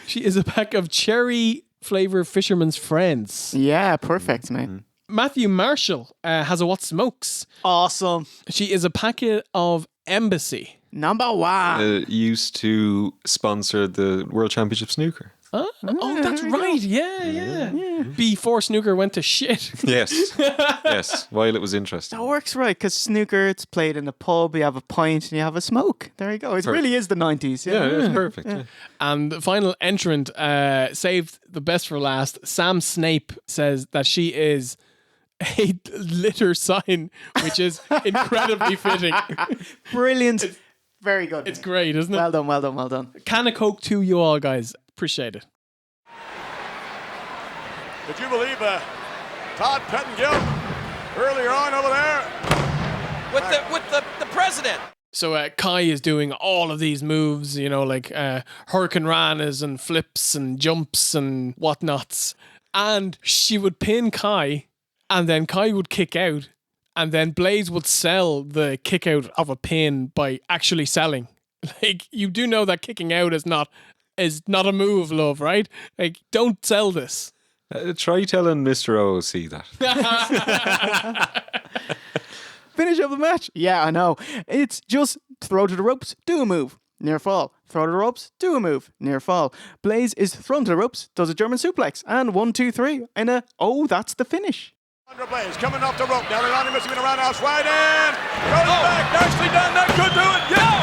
she is a pack of cherry flavor Fisherman's Friends. Yeah, perfect, mate. Matthew Marshall has a What Smokes. Awesome. She is a packet of Embassy. Number one. Used to sponsor the World Championship snooker. Oh, that's right. Yeah. Before snooker went to shit. Yes. While it was interesting. That works right, because snooker, it's played in a pub, you have a pint and you have a smoke. There you go. It really is the 90s. Yeah, it's perfect. Yeah. And the final entrant, saved the best for last. Sam Snape says that she is a litter sign, which is incredibly fitting. Brilliant. Very good. It's great, isn't it? Well done. Can of Coke to you all, guys. Appreciate it. Did you believe Todd Pettengill earlier on over there? With the president. So Kai is doing all of these moves, like Hurricane Ranas and flips and jumps and whatnots. And she would pin Kai, and then Kai would kick out, and then Blayze would sell the kick out of a pin by actually selling. Like, you do know that kicking out is not a move, love, right? Like, don't sell this. Try telling Mr. OOC that. Finish up the match. Yeah, I know. It's just throw to the ropes, do a move, near fall. Throw to the ropes, do a move, near fall. Blayze is thrown to the ropes, does a German suplex, and 1, 2, 3, and that's the finish. Blayze coming off the rope. Now Leilani missing in a roundhouse right in. Goes back. Nicely done. That could do it. Yeah.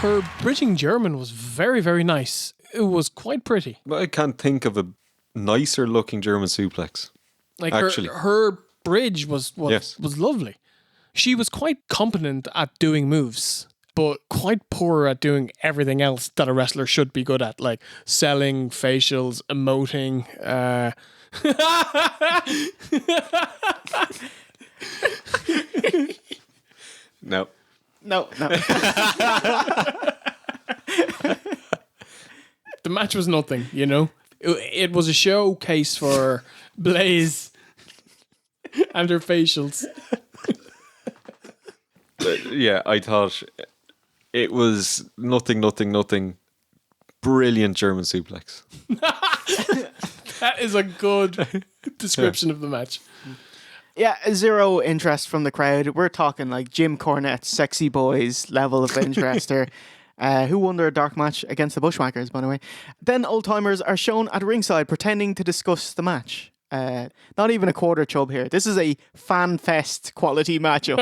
Her bridging German was very, very nice. It was quite pretty. But I can't think of a nicer looking German suplex. Like, actually, her bridge was lovely. She was quite competent at doing moves, but quite poor at doing everything else that a wrestler should be good at, like selling, facials, emoting. No. The match was nothing, It was a showcase for Blayze and her facials. Yeah, I thought it was nothing. Brilliant German suplex. That is a good description of the match. Yeah, zero interest from the crowd. We're talking like Jim Cornette, sexy boys level of interest here. Who won their dark match against the Bushwhackers, by the way. Then old-timers are shown at ringside pretending to discuss the match. Not even a quarter chub here. This is a Fanfest quality matchup.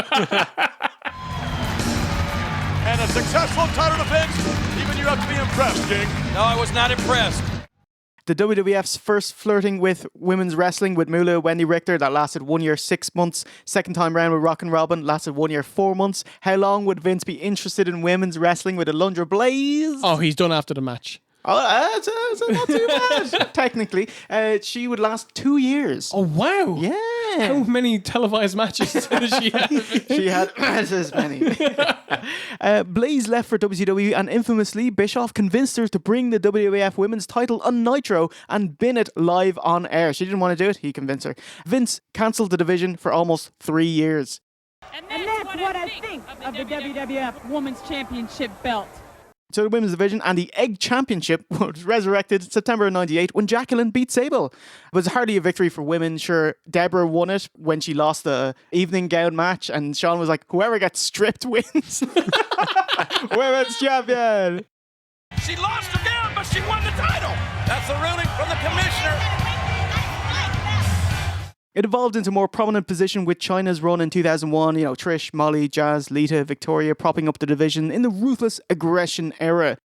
And a successful title defense. Even you have to be impressed, King. No, I was not impressed. The WWF's first flirting with women's wrestling with Moolah, Wendy Richter, that lasted 1 year, 6 months. Second time round with Rockin' Robin, lasted 1 year, 4 months. How long would Vince be interested in women's wrestling with Alundra Blayze? Oh, he's done after the match. Oh, that's not too bad, technically. She would last 2 years. Oh, wow. Yeah. How many televised matches did she have? She had as many. Blayze left for WCW, and infamously, Bischoff convinced her to bring the WWF Women's title on Nitro and bin it live on air. She didn't want to do it. He convinced her. Vince cancelled the division for almost 3 years. And that's what I think of the WWF Women's Championship belt. So the women's division and the Egg Championship was resurrected September of 98 when Jacqueline beat Sable. It was hardly a victory for women. Sure, Deborah won it when she lost the evening gown match, and Shawn was like, whoever gets stripped wins. Women's champion. She lost her gown, but she won the title. That's the ruling from the commissioner. It evolved into a more prominent position with Chyna's run in 2001, Trish, Molly, Jazz, Lita, Victoria propping up the division in the ruthless aggression era.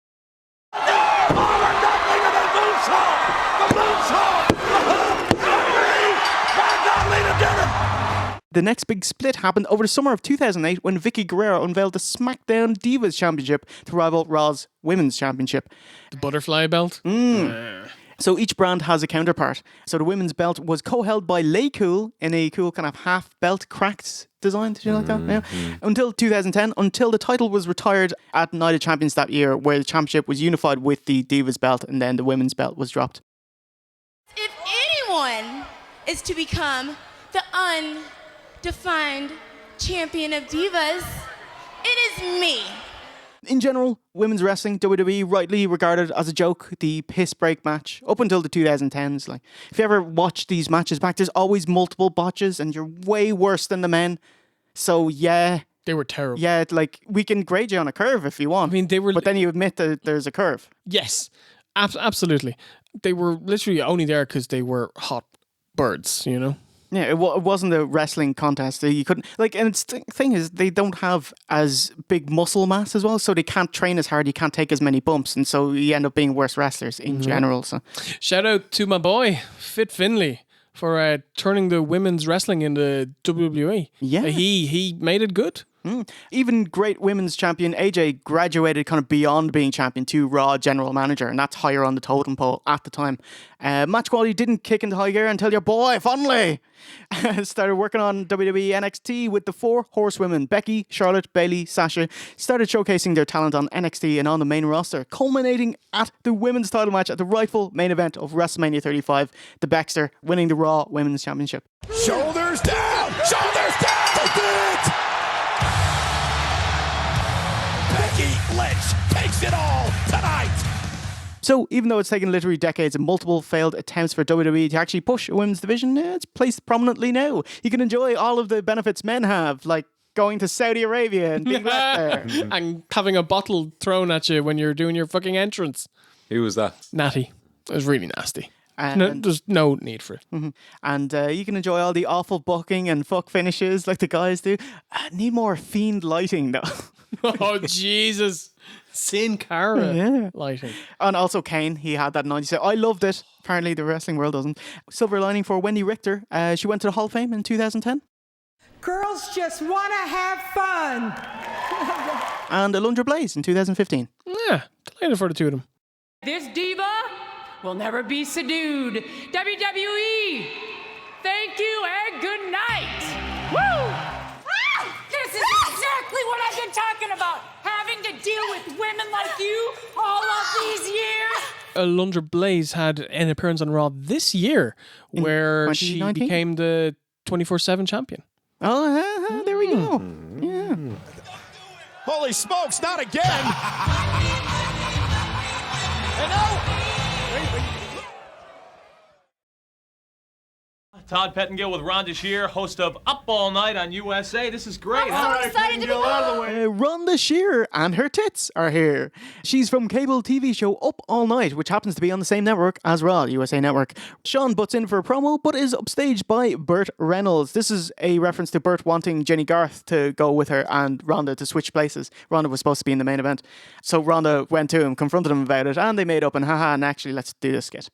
The next big split happened over the summer of 2008 when Vicky Guerrero unveiled the SmackDown Divas Championship to rival Raw's Women's Championship. The butterfly belt? So each brand has a counterpart. So the women's belt was co-held by Leilani in a cool kind of half belt cracked design. Did you like that? Yeah. Until 2010, until the title was retired at Night of Champions that year, where the championship was unified with the Divas belt, and then the women's belt was dropped. If anyone is to become the undefined champion of divas, it is me. In general, women's wrestling, WWE, rightly regarded as a joke, the piss break match, up until the 2010s. Like, if you ever watch these matches back, there's always multiple botches, and you're way worse than the men. So, yeah. They were terrible. Yeah, like, we can grade you on a curve if you want. I mean, they were... But then you admit that there's a curve. Yes, absolutely. They were literally only there because they were hot birds, Yeah, it wasn't a wrestling contest. You couldn't and it's the thing is they don't have as big muscle mass as well, so they can't train as hard. You can't take as many bumps, and so you end up being worse wrestlers in general. So, shout out to my boy Fit Finlay for turning the women's wrestling into WWE. Yeah, he made it good. Even great women's champion AJ graduated kind of beyond being champion to Raw general manager, and that's higher on the totem pole at the time. Match quality didn't kick into high gear until your boy Finlay started working on WWE NXT with the 4 horsewomen, Becky, Charlotte, Bayley, Sasha, started showcasing their talent on NXT and on the main roster, culminating at the women's title match at the rightful main event of WrestleMania 35, the Baxter winning the Raw Women's Championship. Shoulders down! Shoulders down! They did it! Becky Lynch takes it all tonight! So, even though it's taken literally decades and multiple failed attempts for WWE to actually push a women's division, it's placed prominently now. You can enjoy all of the benefits men have, like going to Saudi Arabia and being left there. And having a bottle thrown at you when you're doing your fucking entrance. Who was that? Natty. It was really nasty. There's no need for it. Mm-hmm. And you can enjoy all the awful booking and fuck finishes like the guys do. Need more Fiend lighting, though. Oh, Jesus. Sin Cara lighting. And also Kane, he had that 97. I loved it. Apparently the wrestling world doesn't. Silver lining for Wendy Richter. She went to the Hall of Fame in 2010. Girls just want to have fun. And Alundra Blayze in 2015. Yeah, delighted for the two of them. This diva will never be subdued. WWE, thank you and good night. Woo! This is exactly what I've been talking about. Having to deal with women like you all of these years. Alundra Blayze had an appearance on Raw this year where she became the 24/7 champion. Oh, there we go. Yeah. Holy smokes, not again! And Todd Pettengill with Rhonda Shear, host of Up All Night on USA. This is great. I'm so excited to be home. Rhonda Shear and her tits are here. She's from cable TV show Up All Night, which happens to be on the same network as Raw, USA Network. Shawn butts in for a promo, but is upstaged by Burt Reynolds. This is a reference to Burt wanting Jenny Garth to go with her and Rhonda to switch places. Rhonda was supposed to be in the main event. So Rhonda went to him, confronted him about it, and they made up and and actually, let's do this skit.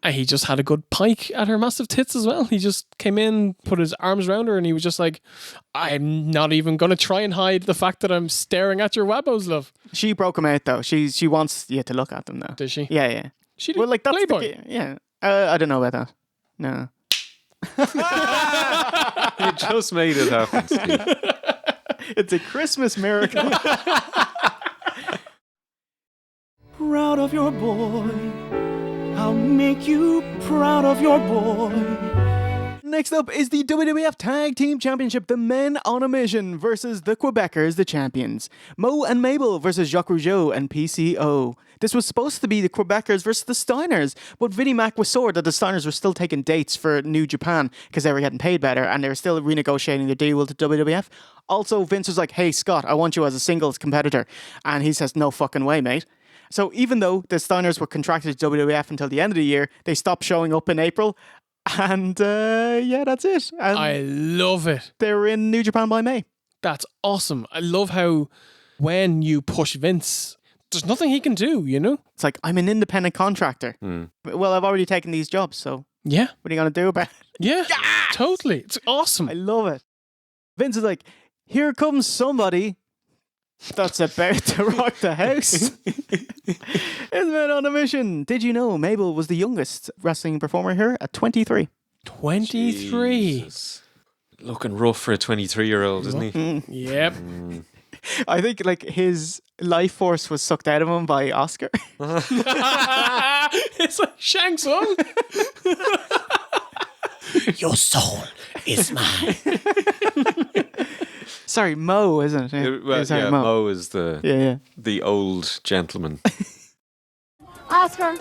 And he just had a good pike at her massive tits as well. He just came in, put his arms around her, and he was just like, I'm not even going to try and hide the fact that I'm staring at your wabbos, love. She broke him out, though. She wants you to look at them now. Does she? Yeah. She did. Well, like, that's Playboy. yeah. I don't know about that. No. You just made it happen, Steve. It's a Christmas miracle. Proud of your boy. I'll make you proud of your boy. Next up is the WWF Tag Team Championship. The men on a mission versus the Quebecers, the champions. Mo and Mabel versus Jacques Rougeau and PCO. This was supposed to be the Quebecers versus the Steiners, but Vinnie Mac was sore that the Steiners were still taking dates for New Japan because they were getting paid better and they were still renegotiating their deal with the WWF. Also, Vince was like, hey, Scott, I want you as a singles competitor. And he says, no fucking way, mate. So even though the Steiners were contracted to WWF until the end of the year, they stopped showing up in April. And that's it. And I love it. They were in New Japan by May. That's awesome. I love how when you push Vince, there's nothing he can do, you know? It's like, I'm an independent contractor. Well, I've already taken these jobs, so yeah. What are you going to do about it? Yeah, totally. It's awesome. I love it. Vince is like, here comes somebody that's about to rock the house. It's men on a mission. Did you know Mabel was the youngest wrestling performer here at 23? 23. Jesus. Looking rough for a 23-year-old, isn't he? Yep. I think like his life force was sucked out of him by Oscar. It's like Shang Tsung. Your soul is mine. Sorry, Mo, isn't it? Yeah, Mo is the old gentleman. Oscar,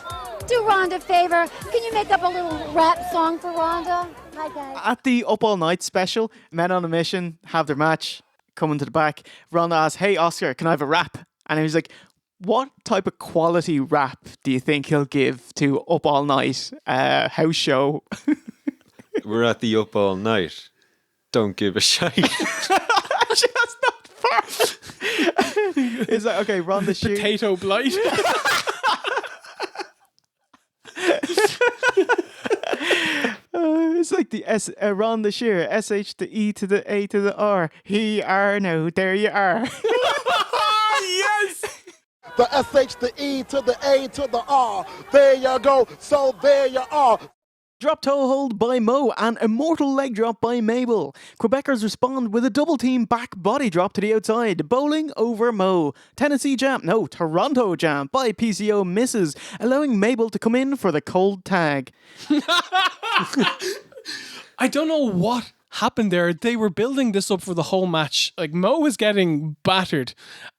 do Rhonda a favor. Can you make up a little rap song for Rhonda? Hi, guys. At the Up All Night special, men on a mission have their match, coming to the back. Rhonda asks, hey, Oscar, can I have a rap? And he was like, what type of quality rap do you think he'll give to Up All Night house show? We're at the Up All Night. Don't give a shite. That's not fair. It's like, okay, Rhonda Shear. Potato blight. It's like the Rhonda Shear. SH to E to the A to the R. He are now. There you are. Yes. The SH, the E to the A to the R. There you go. So there you are. Drop toe hold by Mo and immortal leg drop by Mabel. Quebecers respond with a double team back body drop to the outside. Bowling over Mo. Toronto jam by PCO misses, allowing Mabel to come in for the cold tag. I don't know what happened there. They were building this up for the whole match. Like, Mo was getting battered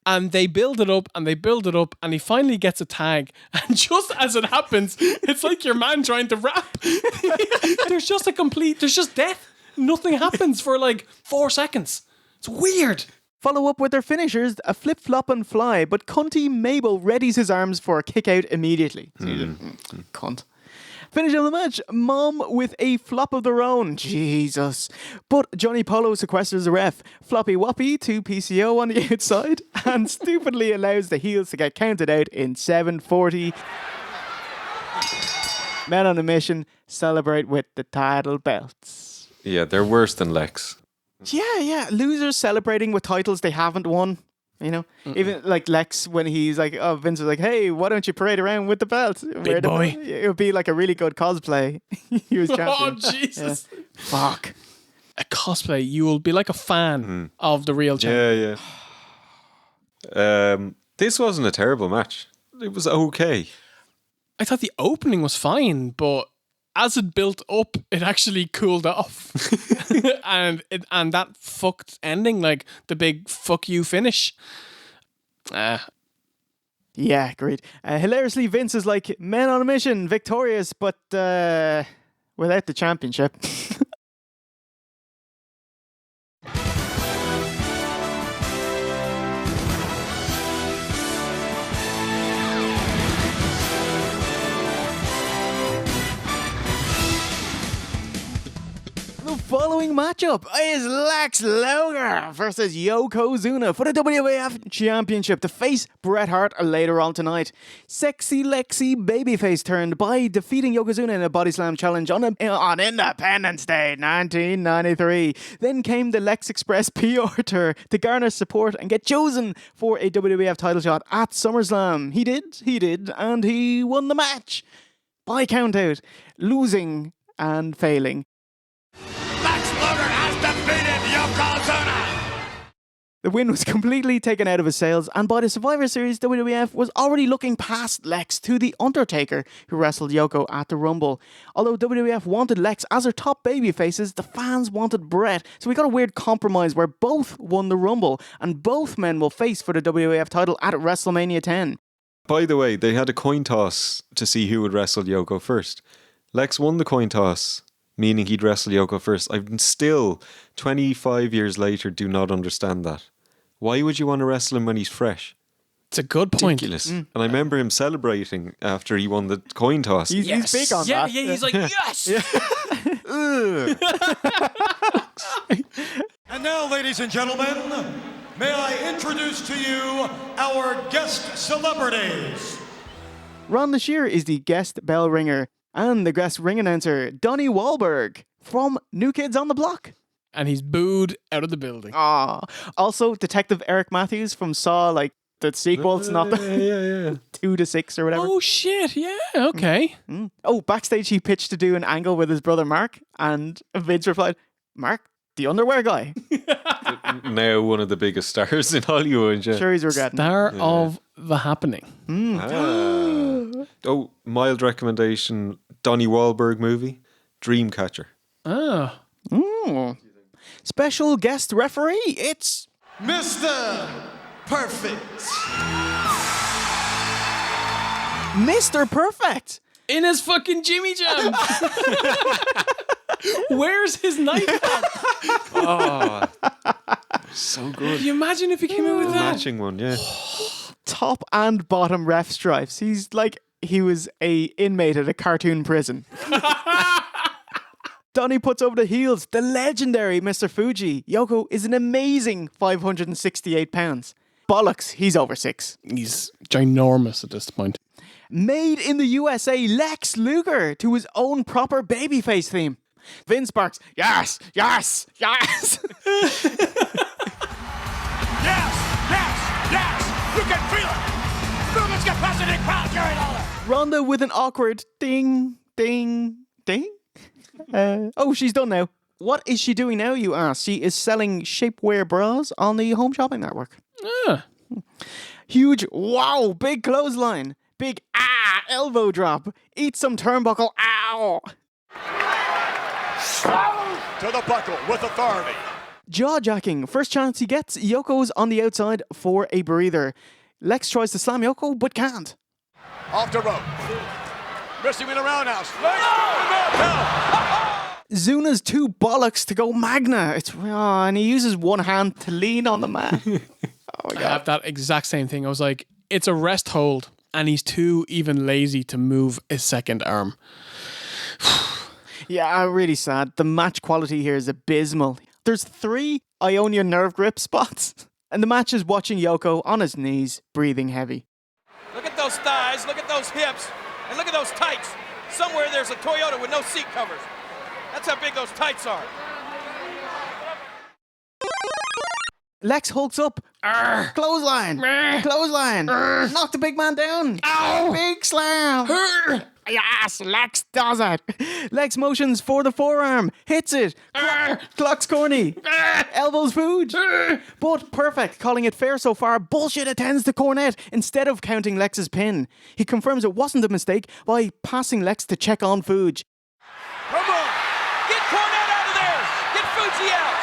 and they build it up and they build it up and he finally gets a tag, and just as it happens, it's like your man trying to rap. There's just death. Nothing happens for like 4 seconds. It's weird. Follow up with their finishers, a flip flop and fly, but cunty Mabel readies his arms for a kick out immediately. Cunt. Finish of the match, Mom with a flop of their own. Jesus. But Johnny Polo sequesters the ref. Floppy Whoppy to PCO on the outside and stupidly allows the heels to get counted out in 7:40. Men on a mission celebrate with the title belts. Yeah, they're worse than Lex. Yeah. Losers celebrating with titles they haven't won. You know, even like Lex, when he's like, oh, Vince was like, hey, why don't you parade around with the belt? Big boy. It would be like a really good cosplay. He was champion. Oh, Jesus. Yeah. Fuck. A cosplay, you will be like a fan of the real champion. Yeah. This wasn't a terrible match. It was okay. I thought the opening was fine, but as it built up, it actually cooled off. and that fucked ending, like the big fuck you finish. Yeah, agreed. Hilariously, Vince is like, men on a mission, victorious, but without the championship. The following matchup is Lex Luger versus Yokozuna for the WWF Championship to face Bret Hart later on tonight. Sexy Lexi babyface turned by defeating Yokozuna in a body slam challenge on Independence Day 1993. Then came the Lex Express PR tour to garner support and get chosen for a WWF title shot at SummerSlam. He did, and he won the match by countout, losing and failing. Lex Luger has defeated Yokozuna! The win was completely taken out of his sails, and by the Survivor Series, WWF was already looking past Lex to The Undertaker, who wrestled Yoko at the Rumble. Although WWF wanted Lex as their top baby faces, the fans wanted Bret, so we got a weird compromise where both won the Rumble, and both men will face for the WWF title at WrestleMania 10. By the way, they had a coin toss to see who would wrestle Yoko first. Lex won the coin toss, meaning he'd wrestle Yoko first. I'm still, 25 years later, do not understand that. Why would you want to wrestle him when he's fresh? It's a good point. Ridiculous. And I remember him celebrating after he won the coin toss. He's big on that. Yeah, he's like, yes! And now, ladies and gentlemen, may I introduce to you our guest celebrities. Rhonda Shear is the guest bell ringer, and the guest ring announcer, Donnie Wahlberg from New Kids on the Block. And he's booed out of the building. Also, Detective Eric Matthews from Saw, like the sequels, not the 2 to 6 or whatever. Oh shit, yeah, okay. Oh, backstage he pitched to do an angle with his brother Mark, and Vince replied, "Mark, the underwear guy." Now one of the biggest stars in Hollywood. Yeah. Sure, he's regretting. Star of The Happening. Oh, mild recommendation, Donnie Wahlberg movie, Dreamcatcher. Special guest referee, it's Mr. Perfect. Mr. Perfect. In his fucking Jimmy Jam. Where's his knife at? Oh, so good. Can you imagine if he came in with that? Matching one, yeah. Top and bottom ref stripes. He's like he was a inmate at a cartoon prison. Donnie puts over the heels the legendary Mr. Fuji. Yoko is an amazing 568 pounds. Bollocks, he's over 6. He's ginormous at this point. Made in the USA, Lex Luger to his own proper babyface theme. Vince barks, yes, yes, yes. Yes, yes, yes. You can feel it. Luger's capacity crowd carrying all that. Rhonda with an awkward ding, ding, ding. Oh, she's done now. What is she doing now, you ask? She is selling shapewear bras on the Home Shopping Network. Huge, wow, big clothesline. Big, elbow drop. Eat some turnbuckle, ow. To the buckle with authority. Jaw-jacking. First chance he gets, Yoko's on the outside for a breather. Lex tries to slam Yoko, but can't. Off the rope. Missing with a roundhouse. Zuna's 2 bollocks to go Magna. And he uses one hand to lean on the mat. Oh my God. I have that exact same thing. I was like, it's a rest hold, and he's too even lazy to move his second arm. Yeah, really sad. The match quality here is abysmal. There's 3 Ionian nerve grip spots, and the match is watching Yoko on his knees, breathing heavy. Look at those thighs, look at those hips, and look at those tights. Somewhere there's a Toyota with no seat covers. That's how big those tights are. Lex hulks up. Clothesline. Clothesline. Knock the big man down. Ow. Big slam. Yes, Lex does it. Lex motions for the forearm. Hits it. Clocks corny. Elbows Fuge. But perfect. Calling it fair so far. Bullshit attends to Cornette instead of counting Lex's pin. He confirms it wasn't a mistake by passing Lex to check on Fuge. Come on. Get Cornette out of there. Get Fuji out.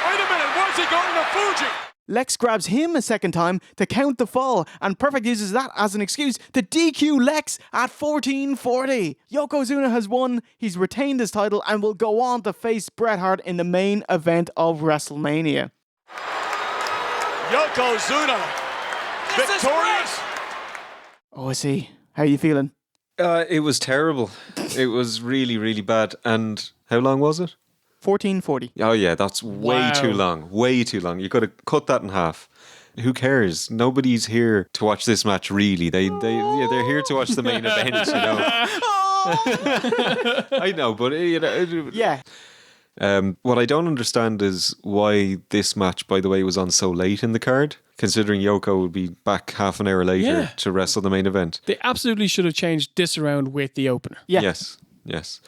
Wait a minute. Where's he going to Fuji? Lex grabs him a second time to count the fall, and Perfect uses that as an excuse to DQ Lex at 14:40. Yokozuna has won, he's retained his title, and will go on to face Bret Hart in the main event of WrestleMania. Yokozuna, victorious. Oh, I see. How are you feeling? It was terrible. It was really, really bad. And how long was it? 14:40. Oh yeah, that's way too long. Way too long. You could have cut that in half. Who cares? Nobody's here to watch this match. Really, they're here to watch the main event. You know. I know, but yeah. What I don't understand is why this match, by the way, was on so late in the card, considering Yoko would be back half an hour later to wrestle the main event. They absolutely should have changed this around with the opener. Yeah. Yes.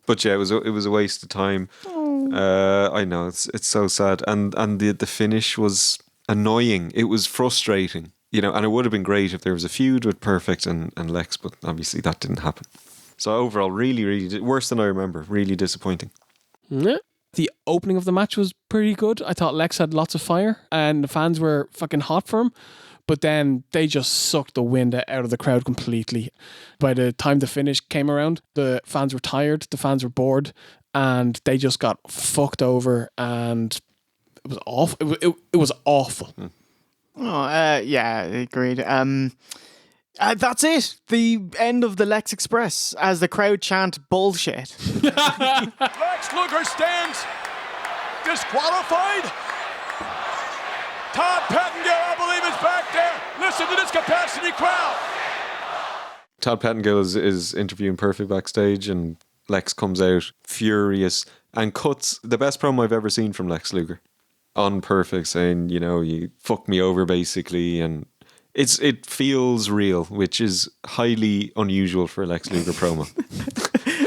But yeah, it was a waste of time. I know, it's so sad. And the finish was annoying. It was frustrating. You know, and it would have been great if there was a feud with Perfect and Lex, but obviously that didn't happen. So overall, really, really worse than I remember. Really disappointing. Yeah. The opening of the match was pretty good. I thought Lex had lots of fire and the fans were fucking hot for him. But then they just sucked the wind out of the crowd completely. By the time the finish came around, the fans were tired, the fans were bored, and they just got fucked over, and it was awful. It was awful. Yeah, agreed. That's it. The end of the Lex Express as the crowd chant bullshit. Lex Luger stands disqualified. Todd Pettengill, I believe, is back there. Listen to this capacity crowd. Todd Pettengill is interviewing Perfect backstage, and Lex comes out furious and cuts the best promo I've ever seen from Lex Luger on Perfect, saying, you know, you fucked me over basically, and it feels real, which is highly unusual for a Lex Luger promo.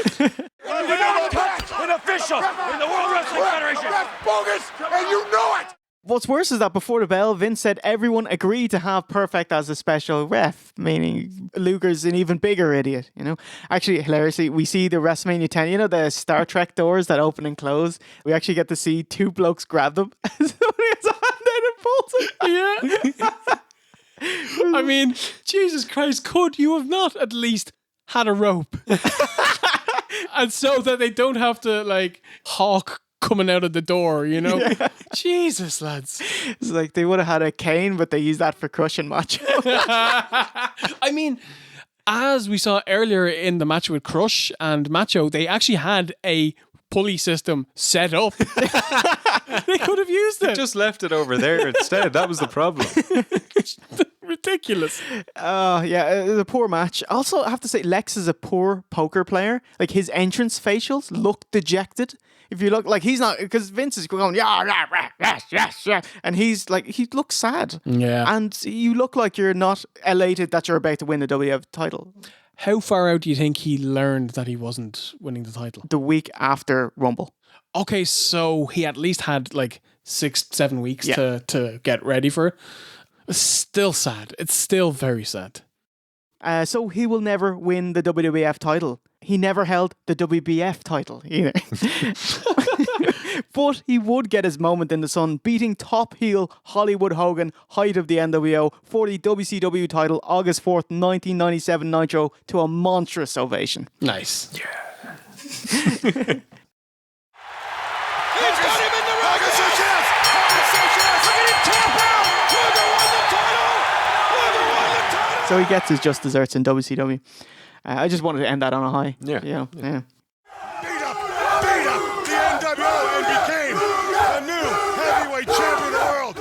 You're not an official in the World Wrestling Federation. That's bogus, and you know it. What's worse is that before the bell, Vince said everyone agreed to have Perfect as a special ref, meaning Luger's an even bigger idiot, you know? Actually, hilariously, we see the WrestleMania 10, you know, the Star Trek doors that open and close? We actually get to see two blokes grab them. Somebody has a hand out and pulls it. Yeah. I mean, Jesus Christ, could you have not at least had a rope? And so that they don't have to, like, hawk coming out of the door, you know? Yeah. Jesus, lads. It's like they would have had a cane, but they used that for crushing Macho. I mean, as we saw earlier in the match with Crush and Macho, they actually had a pulley system set up. They could have used it. Just left it over there instead. That was the problem. Ridiculous. Yeah, it was a poor match. Also, I have to say, Lex is a poor poker player. Like, his entrance facials look dejected. If you look, like, he's not, because Vince is going, yeah, and he's like, he looks sad. Yeah. And you look like you're not elated that you're about to win the WWF title. How far out do you think he learned that he wasn't winning the title? The week after Rumble. Okay, so he at least had like 6-7 weeks to get ready for it. It's still sad. It's still very sad. So he will never win the WWF title. He never held the WBF title either. But he would get his moment in the sun, beating top heel Hollywood Hogan, height of the NWO, for the WCW title August 4th, 1997 Nitro, to a monstrous ovation. Nice. Yeah. He's got him in the ring! Look at him tap out! Luger won the title! Luger won the title! So he gets his just desserts in WCW. I just wanted to end that on a high. Yeah. Beat up the NWO and became the new heavyweight champion of the world.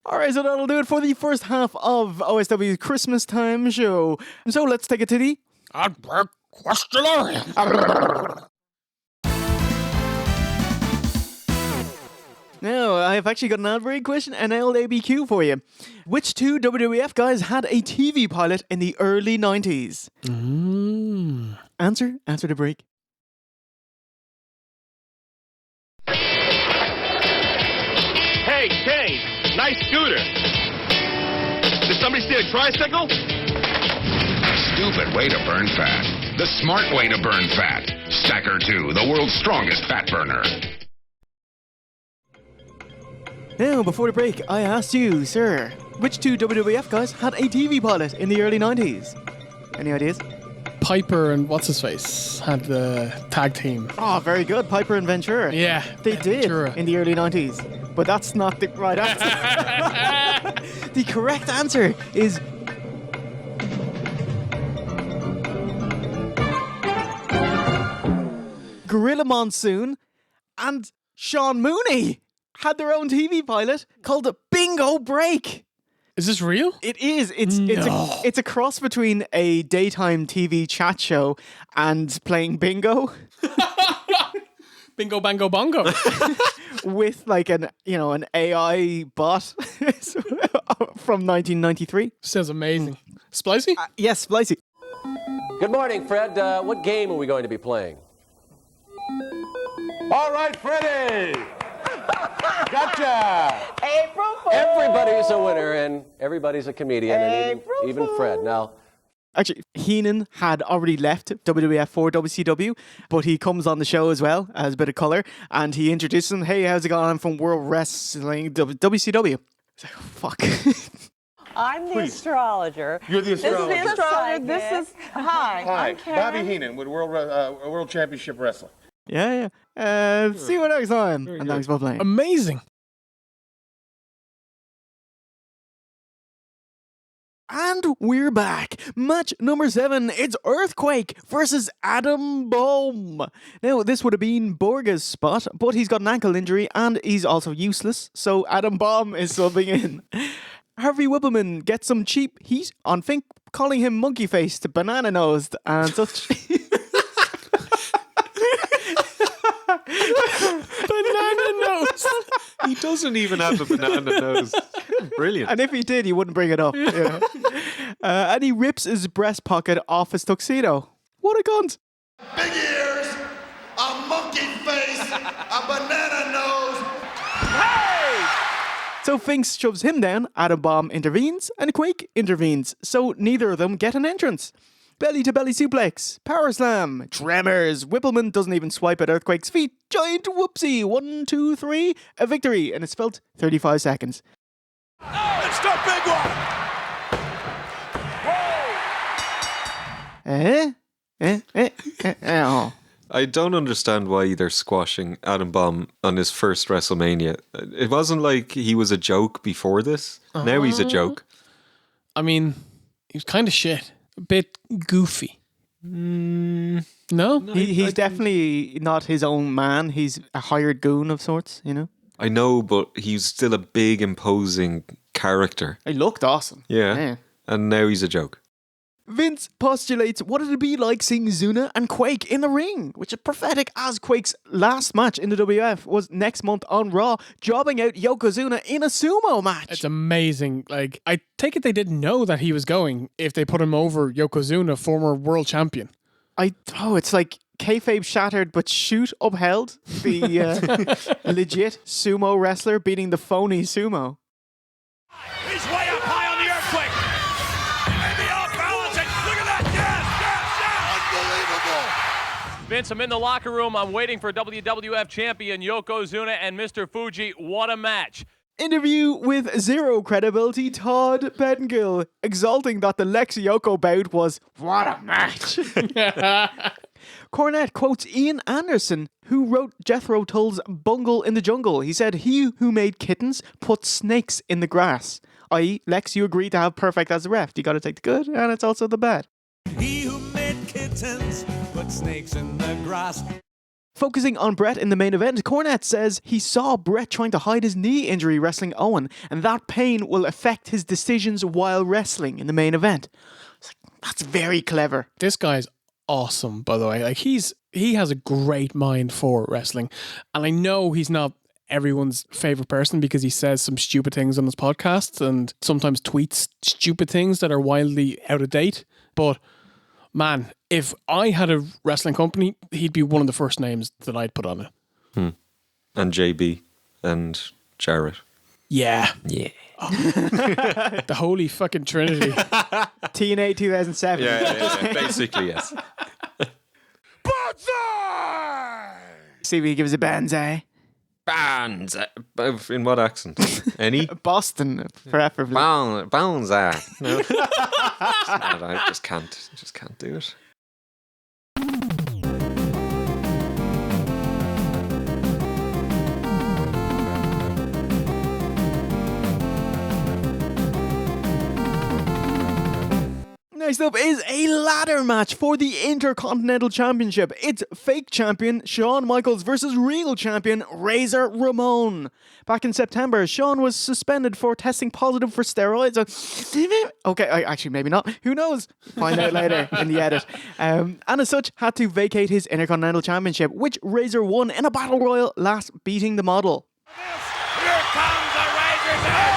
All right, so that'll do it for the first half of OSW's Christmas time show. So let's take it to the Questionarium. Now, I've actually got an ad break question and an old ABQ for you. Which two WWF guys had a TV pilot in the early 90s? Answer the break. Hey, Kane, nice scooter. Did somebody steal a tricycle? Stupid way to burn fat. The smart way to burn fat. Stacker 2, the world's strongest fat burner. Now, before the break, I asked you, sir, which two WWF guys had a TV pilot in the early 90s? Any ideas? Piper and what's-his-face had the tag team. Oh, very good. Piper and Ventura. Yeah. They did Ventura. In the early 90s. But that's not the right answer. The correct answer is... Gorilla Monsoon and Sean Mooney had their own TV pilot called Bingo Break. Is this real? It is. It's a cross between a daytime TV chat show and playing bingo. Bingo bango bongo. With like an AI bot from 1993. Sounds amazing. Splicey? Yes, Splicey. Good morning, Fred. What game are we going to be playing? All right, Freddie. Gotcha. April Fool. Everybody's a winner and everybody's a comedian, and even Fred. Now, actually, Heenan had already left WWF for WCW, but he comes on the show as well as a bit of colour, and he introduces him. Hey, how's it going? I'm from World Wrestling WCW. It's like, fuck. I'm the astrologer. You're the astrologer. This is the astrologer. This is hi. Hi, I'm Karen. Bobby Heenan with World Championship Wrestling. Yeah. See you next time. And thanks for playing. Amazing. And we're back. Match number 7. It's Earthquake versus Adam Bomb. Now, this would have been Borga's spot, but he's got an ankle injury and he's also useless. So Adam Bomb is subbing in. Harvey Whippleman gets some cheap heat on Fink, calling him monkey-faced, banana-nosed, and such. Banana nose. He doesn't even have a banana nose. Brilliant. And if he did, he wouldn't bring it up. Yeah. And he rips his breast pocket off his tuxedo. What a cunt. Big ears, a monkey face, a banana nose. Hey! So Finks shoves him down, Adam Bomb intervenes, and Quake intervenes. So neither of them get an entrance. Belly-to-belly suplex, power slam, tremors. Whippleman doesn't even swipe at Earthquake's feet. Giant whoopsie. 1, 2, 3. A victory, and it's felt 35 seconds. It's the big one. Oh. I don't understand why they're squashing Adam Bomb on his first WrestleMania. It wasn't like he was a joke before this. Now he's a joke. I mean, he was kind of shit. A bit goofy. No? He's definitely not his own man. He's a hired goon of sorts, you know? I know, but he's still a big, imposing character. He looked awesome. Yeah. And now he's a joke. Vince postulates what it'd be like seeing Zuna and Quake in the ring, which is prophetic as Quake's last match in the WWF was next month on Raw, jobbing out Yokozuna in a sumo match. It's amazing. Like, I take it they didn't know that he was going if they put him over Yokozuna, former world champion. It's like kayfabe shattered but shoot upheld. The legit sumo wrestler beating the phony sumo. He's way up high on the Earthquake. Maybe off balance, and look at that. Yes. Unbelievable. Vince, I'm in the locker room. I'm waiting for WWF champion Yokozuna and Mr. Fuji. What a match. Interview with zero credibility, Todd Pettengill, exulting that the Lex Yoko bout was, what a match. Cornette quotes Ian Anderson, who wrote Jethro Tull's Bungle in the Jungle. He said, he who made kittens put snakes in the grass. I.e., Lex, you agree to have perfect as a ref. You got to take the good, and it's also the bad. He who made kittens put snakes in the grass. Focusing on Bret in the main event, Cornette says he saw Bret trying to hide his knee injury wrestling Owen, and that pain will affect his decisions while wrestling in the main event. That's very clever. This guy's awesome, by the way. Like, he has a great mind for wrestling, and I know he's not everyone's favorite person because he says some stupid things on his podcasts and sometimes tweets stupid things that are wildly out of date, but man, if I had a wrestling company, he'd be one of the first names that I'd put on it. And JB and Jarrett. Yeah. The holy fucking trinity. TNA 2007. Yeah. Basically, yes. Banzai! See if he gives a banzai. Banzai. In what accent? Any? Boston, preferably. Banzai. No. I just can't do it. Next up is a ladder match for the Intercontinental Championship. It's fake champion Shawn Michaels versus real champion Razor Ramon. Back in September, Shawn was suspended for testing positive for steroids. Okay, actually, maybe not. Who knows? Find out later in the edit. And as such, had to vacate his Intercontinental Championship, which Razor won in a battle royal, last beating the model. Here comes the Razor's Edge.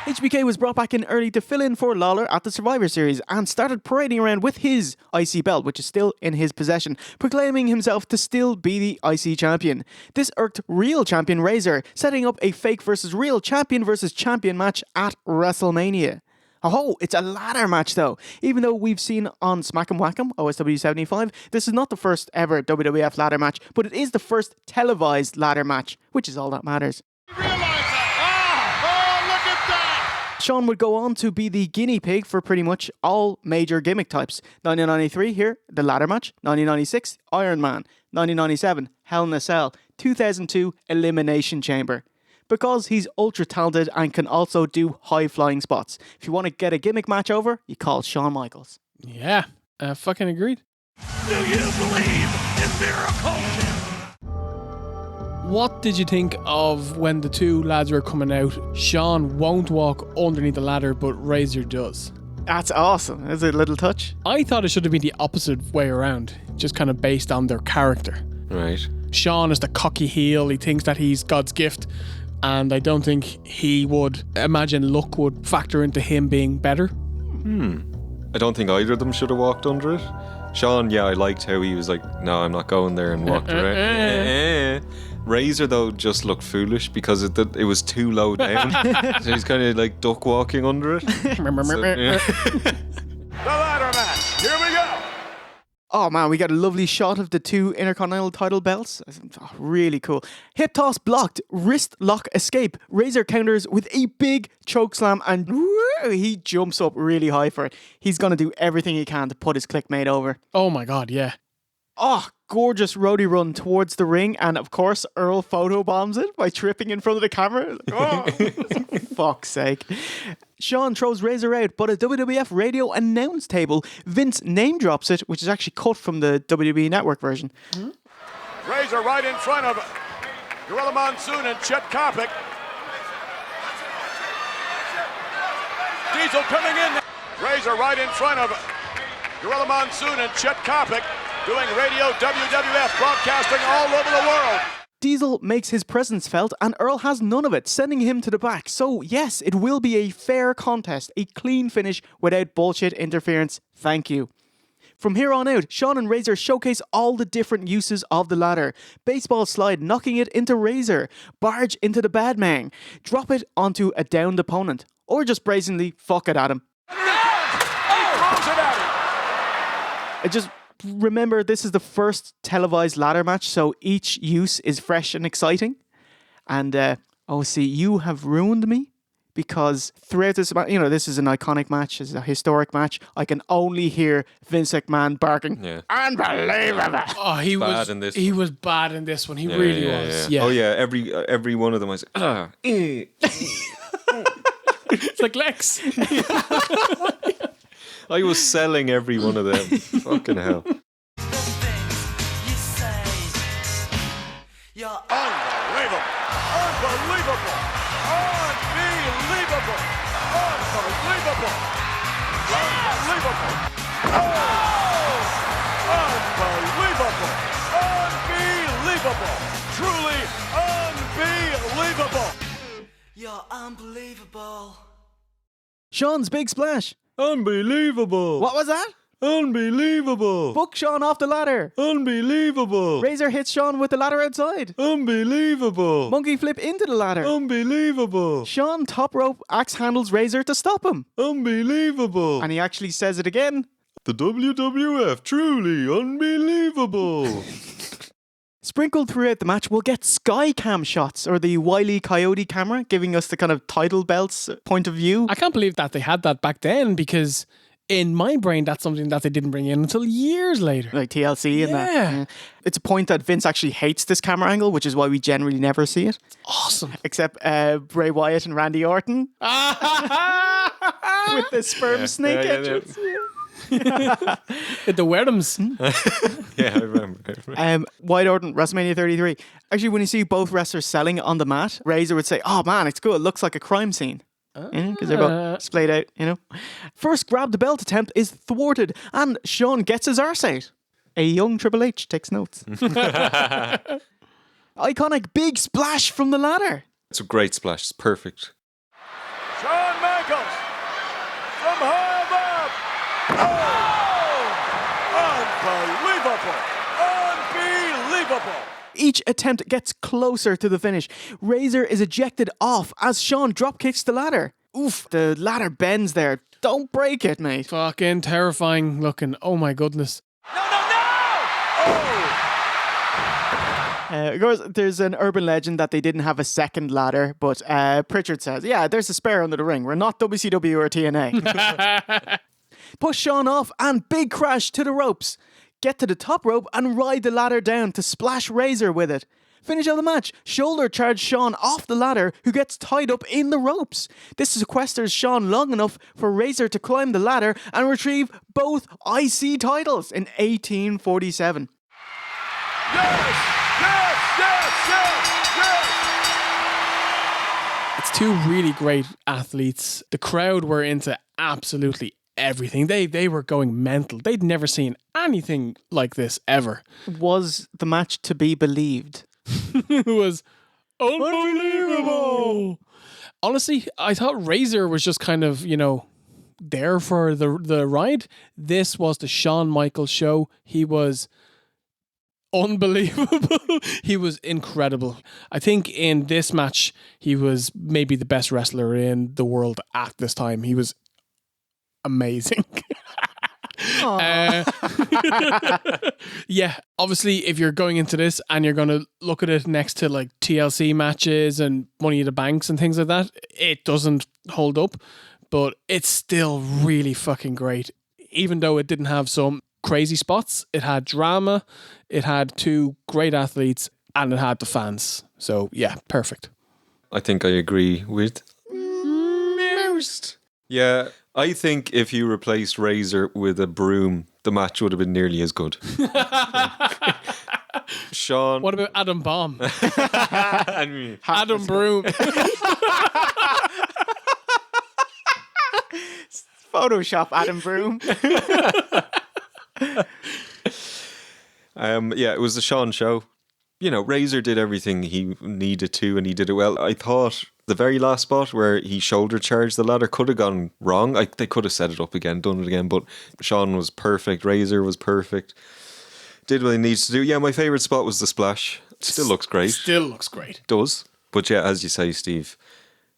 HBK was brought back in early to fill in for Lawler at the Survivor Series and started parading around with his IC belt, which is still in his possession, proclaiming himself to still be the IC champion. This irked real champion Razor, setting up a fake versus real champion versus champion match at WrestleMania. Oh, it's a ladder match though. Even though we've seen on Smack 'em Whack 'em, OSW 75, this is not the first ever WWF ladder match, but it is the first televised ladder match, which is all that matters. Shawn would go on to be the guinea pig for pretty much all major gimmick types. 1993 here, the ladder match. 1996, Iron Man. 1997, Hell in a Cell. 2002, Elimination Chamber. Because he's ultra talented and can also do high flying spots. If you want to get a gimmick match over, you call Shawn Michaels. Yeah, fucking agreed. Do you believe in miracles? What did you think of when the two lads were coming out? Shawn won't walk underneath the ladder, but Razor does. That's awesome. That's a little touch. I thought it should have been the opposite way around, just kind of based on their character. Right. Shawn is the cocky heel. He thinks that he's God's gift, and I don't think he would imagine luck would factor into him being better. I don't think either of them should have walked under it. Shawn, yeah, I liked how he was like, no, I'm not going there, and walked around. Razor, though, just looked foolish because it was too low down. So he's kind of like duck walking under it. The ladder match. Here we go. Oh man, we got a lovely shot of the two Intercontinental title belts. Oh, really cool. Hip toss blocked, wrist lock escape. Razor counters with a big choke slam and he jumps up really high for it. He's going to do everything he can to put his clickmate over. Oh my god, yeah. Oh, gorgeous roadie run towards the ring, and of course Earl photobombs it by tripping in front of the camera. Oh, fuck's sake. Shawn throws Razor out, but a WWF radio announce table, Vince name drops it, which is actually cut from the WWE Network version. Razor right in front of Gorilla Monsoon and Chet Kopic. Diesel coming in. Razor right in front of Gorilla Monsoon and Chet Kopic. Doing radio WWF, broadcasting all over the world. Diesel makes his presence felt and Earl has none of it, sending him to the back. So yes, it will be a fair contest, a clean finish without bullshit interference. Thank you. From here on out, Shawn and Razor showcase all the different uses of the ladder. Baseball slide, knocking it into Razor. Barge into the bad man. Drop it onto a downed opponent. Or just brazenly fuck it at him. Remember, this is the first televised ladder match, so each use is fresh and exciting. And, you have ruined me because throughout this, this is an iconic match, it's a historic match. I can only hear Vince McMahon barking, unbelievable. Oh, he was bad in this one. He really was. Yeah. Oh yeah, every one of them was. It's like Lex. I was selling every one of them. Fucking hell. You're unbelievable. Unbelievable. Unbelievable. Unbelievable. Unbelievable. Oh! Unbelievable. Unbelievable. Truly unbelievable. You're unbelievable. Shawn's big splash. Unbelievable. What was that? Unbelievable. Book Shawn off the ladder. Unbelievable. Razor hits Shawn with the ladder outside. Unbelievable. Monkey flip into the ladder. Unbelievable. Shawn top rope axe handles Razor to stop him. Unbelievable. And he actually says it again. The WWF, truly unbelievable. Sprinkled throughout the match, we'll get sky cam shots, or the Wile E. Coyote camera, giving us the kind of title belts point of view. I can't believe that they had that back then, because in my brain, that's something that they didn't bring in until years later. Like TLC and that. Yeah. It's a point that Vince actually hates this camera angle, which is why we generally never see it. Awesome. Except Bray Wyatt and Randy Orton. With the sperm snake entrance. The Werdoms. Yeah, I remember. Wyatt Orton, WrestleMania 33. Actually, when you see both wrestlers selling on the mat, Razor would say, "Oh man, it's good. It looks like a crime scene." Because they're both splayed out, First grab the belt attempt is thwarted, and Shawn gets his arse out. A young Triple H takes notes. Iconic big splash from the ladder. It's a great splash. It's perfect. Shawn Michaels from high above. Oh! Unbelievable! Each attempt gets closer to the finish. Razor is ejected off as Shawn dropkicks the ladder. Oof, the ladder bends there. Don't break it, mate. Fucking terrifying looking. Oh my goodness. Of course, there's an urban legend that they didn't have a second ladder, but Pritchard says, yeah, there's a spare under the ring. We're not WCW or TNA. Push Shawn off and big crash to the ropes. Get to the top rope and ride the ladder down to splash Razor with it. Finish of the match. Shoulder charge Shawn off the ladder, who gets tied up in the ropes. This sequesters Shawn long enough for Razor to climb the ladder and retrieve both IC titles in 1847. It's two really great athletes. The crowd were into absolutely everything. They were going mental. They'd never seen anything like this ever. Was the match to be believed? It was unbelievable. Honestly, I thought Razor was just kind of, there for the ride. This was the Shawn Michaels show. He was unbelievable. He was incredible. I think in this match, he was maybe the best wrestler in the world at this time. He was amazing. Yeah, obviously if you're going into this and you're going to look at it next to like TLC matches and Money in the Banks and things like that, it doesn't hold up, but it's still really fucking great. Even though it didn't have some crazy spots, it had drama, it had two great athletes, and it had the fans. So yeah, perfect. I think I agree with most. Yeah, I think if you replaced Razor with a broom, the match would have been nearly as good. Shawn. What about Adam Bomb? I mean, Adam Broom. Photoshop Adam Broom. Yeah, it was the Shawn show. Razor did everything he needed to, and he did it well. I thought the very last spot where he shoulder charged the ladder could have gone wrong. They could have set it up again, done it again, but Shawn was perfect. Razor was perfect. Did what he needs to do. Yeah, my favourite spot was the splash. Still looks great. Still looks great. Does. But yeah, as you say, Steve,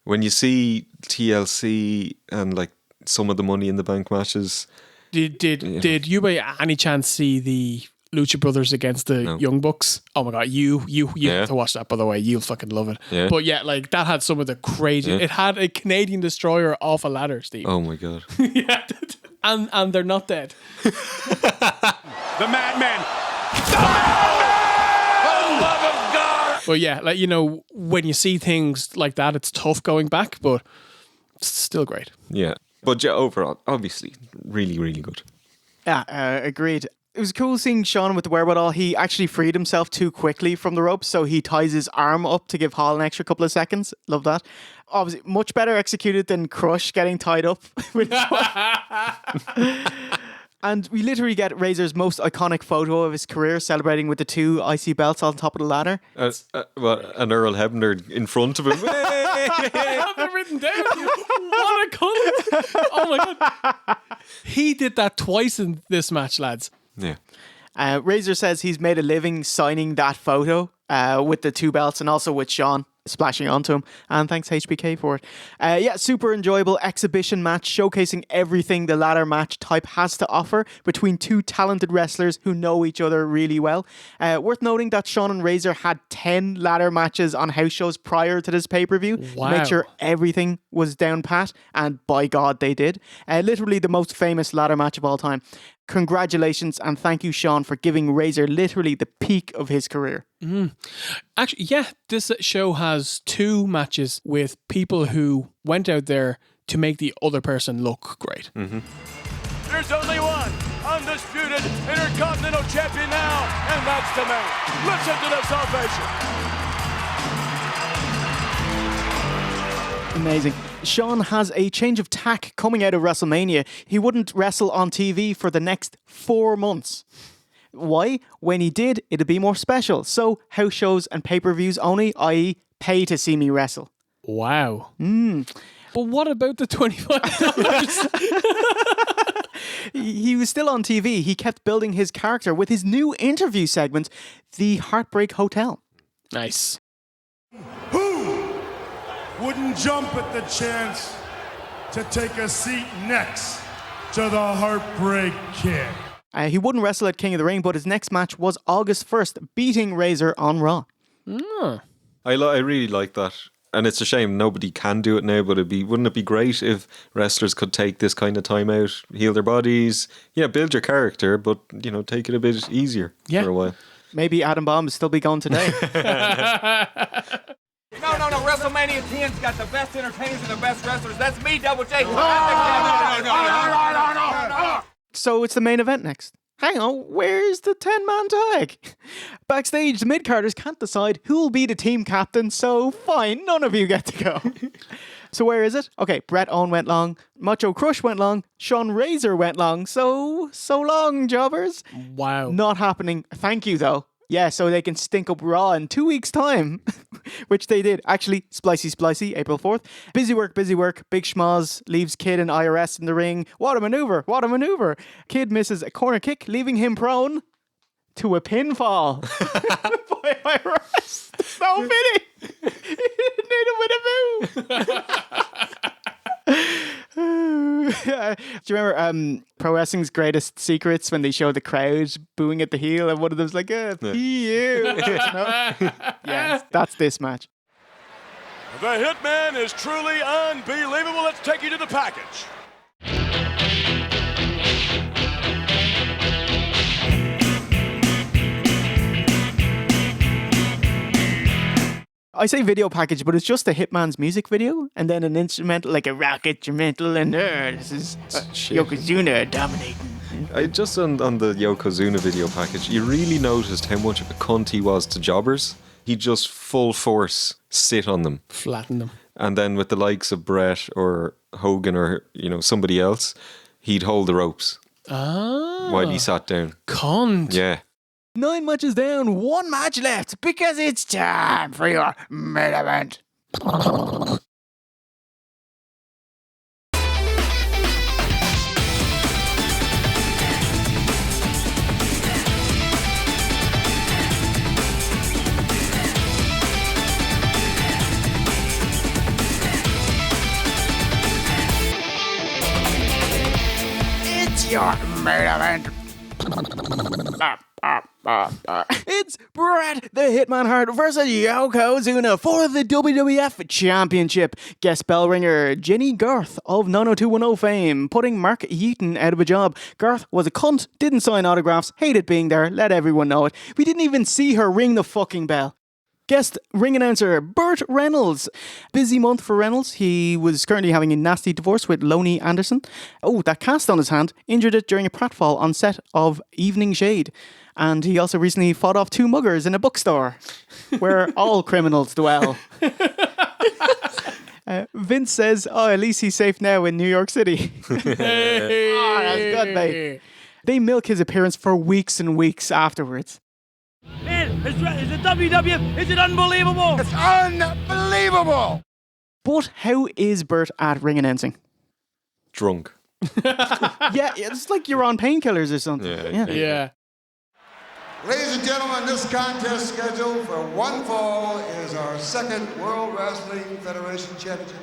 when you see TLC and like some of the Money in the Bank matches... Did you by any chance see the Lucha Brothers against the Young Bucks? Oh my god, you have to watch that, by the way. You'll fucking love it. Yeah. But yeah, like that had some of the crazy... It had a Canadian destroyer off a ladder, Steve. Oh my god. Yeah, and they're not dead. The Madman. For the love of God! But yeah, like when you see things like that, it's tough going back, but it's still great. Yeah. But yeah, overall, obviously, really, really good. Yeah, agreed. It was cool seeing Shawn with the wherewithal. He actually freed himself too quickly from the ropes, so he ties his arm up to give Hall an extra couple of seconds. Love that. Obviously, much better executed than Crush getting tied up. And we literally get Razor's most iconic photo of his career, celebrating with the two IC belts on top of the ladder. And Earl Hebner in front of him. I have it written down. What a cunt. Oh my god. He did that twice in this match, lads. Yeah. Razor says he's made a living signing that photo with the two belts and also with Shawn. splashing onto him. And thanks HBK for it. Yeah, super enjoyable exhibition match showcasing everything the ladder match type has to offer between two talented wrestlers who know each other really well. Worth noting that Shawn and Razor had 10 ladder matches on house shows prior to this pay-per-view to make sure everything was down pat, and by God they did. Literally the most famous ladder match of all time. Congratulations and thank you, Shawn, for giving Razor literally the peak of his career. Actually, yeah, this show has 2 matches with people who went out there to make the other person look great. There's only one undisputed Intercontinental Champion now, and that's the man. Listen to this ovation. Amazing. Shawn has a change of tack coming out of WrestleMania. He wouldn't wrestle on TV for the next 4 months. Why? When he did, it'd be more special. So, house shows and pay-per-views only, i.e. pay to see me wrestle. Wow. But what about the $25? He was still on TV. He kept building his character with his new interview segment, The Heartbreak Hotel. Nice. Wouldn't jump at the chance to take a seat next to the Heartbreak Kid. He wouldn't wrestle at King of the Ring, but his next match was August 1st, beating Razor on Raw. I really like that. And it's a shame nobody can do it now, but wouldn't it be great if wrestlers could take this kind of time out, heal their bodies, build your character, but, take it a bit easier for a while. Maybe Adam Bomb will still be gone today. No. WrestleMania 10's got the best entertainers and the best wrestlers. That's me, Double J. So it's the main event next. Hang on, where's the 10-man tag? Backstage, the mid-carders can't decide who will be the team captain, so fine, none of you get to go. So where is it? Okay, Bret Owen went long, Macho Crush went long, Shawn Razor went long, so long, jobbers. Wow. Not happening. Thank you, though. Yeah, so they can stink up Raw in 2 weeks' time, which they did. Actually, splicey, April 4th. Busy work. Big Schmoz leaves Kid and IRS in the ring. What a maneuver. Kid misses a corner kick, leaving him prone to a pinfall by IRS. So fitting. He didn't need him with a move. Do you remember Pro Wrestling's Greatest Secrets when they show the crowd booing at the heel and one of them's like, you. Yes, that's this match. The Hitman is truly unbelievable. Let's take you to the package. I say video package, but it's just a Hitman's music video and then an instrumental, like a rock instrumental, and this is Yokozuna dominating. Just on the Yokozuna video package, you really noticed how much of a cunt he was to jobbers. He just full force sit on them. Flatten them. And then with the likes of Bret or Hogan or, somebody else, he'd hold the ropes while he sat down. Cunt. Yeah. 9 matches down, 1 match left, because it's time for your main event. It's your main event. It's Bret the Hitman Hart versus Yokozuna for the WWF Championship. Guest bell ringer Jenny Garth of 90210 fame, putting Mark Yeaton out of a job. Garth was a cunt, didn't sign autographs, hated being there, let everyone know it. We didn't even see her ring the fucking bell. Guest ring announcer Burt Reynolds. Busy month for Reynolds. He was currently having a nasty divorce with Lonnie Anderson. Oh, that cast on his hand injured it during a pratfall on set of Evening Shade. And he also recently fought off 2 muggers in a bookstore where all criminals dwell. Vince says, at least he's safe now in New York City. That's good, mate. They milk his appearance for weeks and weeks afterwards. Man, is it WWF? Is it unbelievable? It's unbelievable! But how is Bert at ring announcing? Drunk. Yeah, it's like you're on painkillers or something. Yeah. Ladies and gentlemen, this contest scheduled for one fall is our second World Wrestling Federation Championship.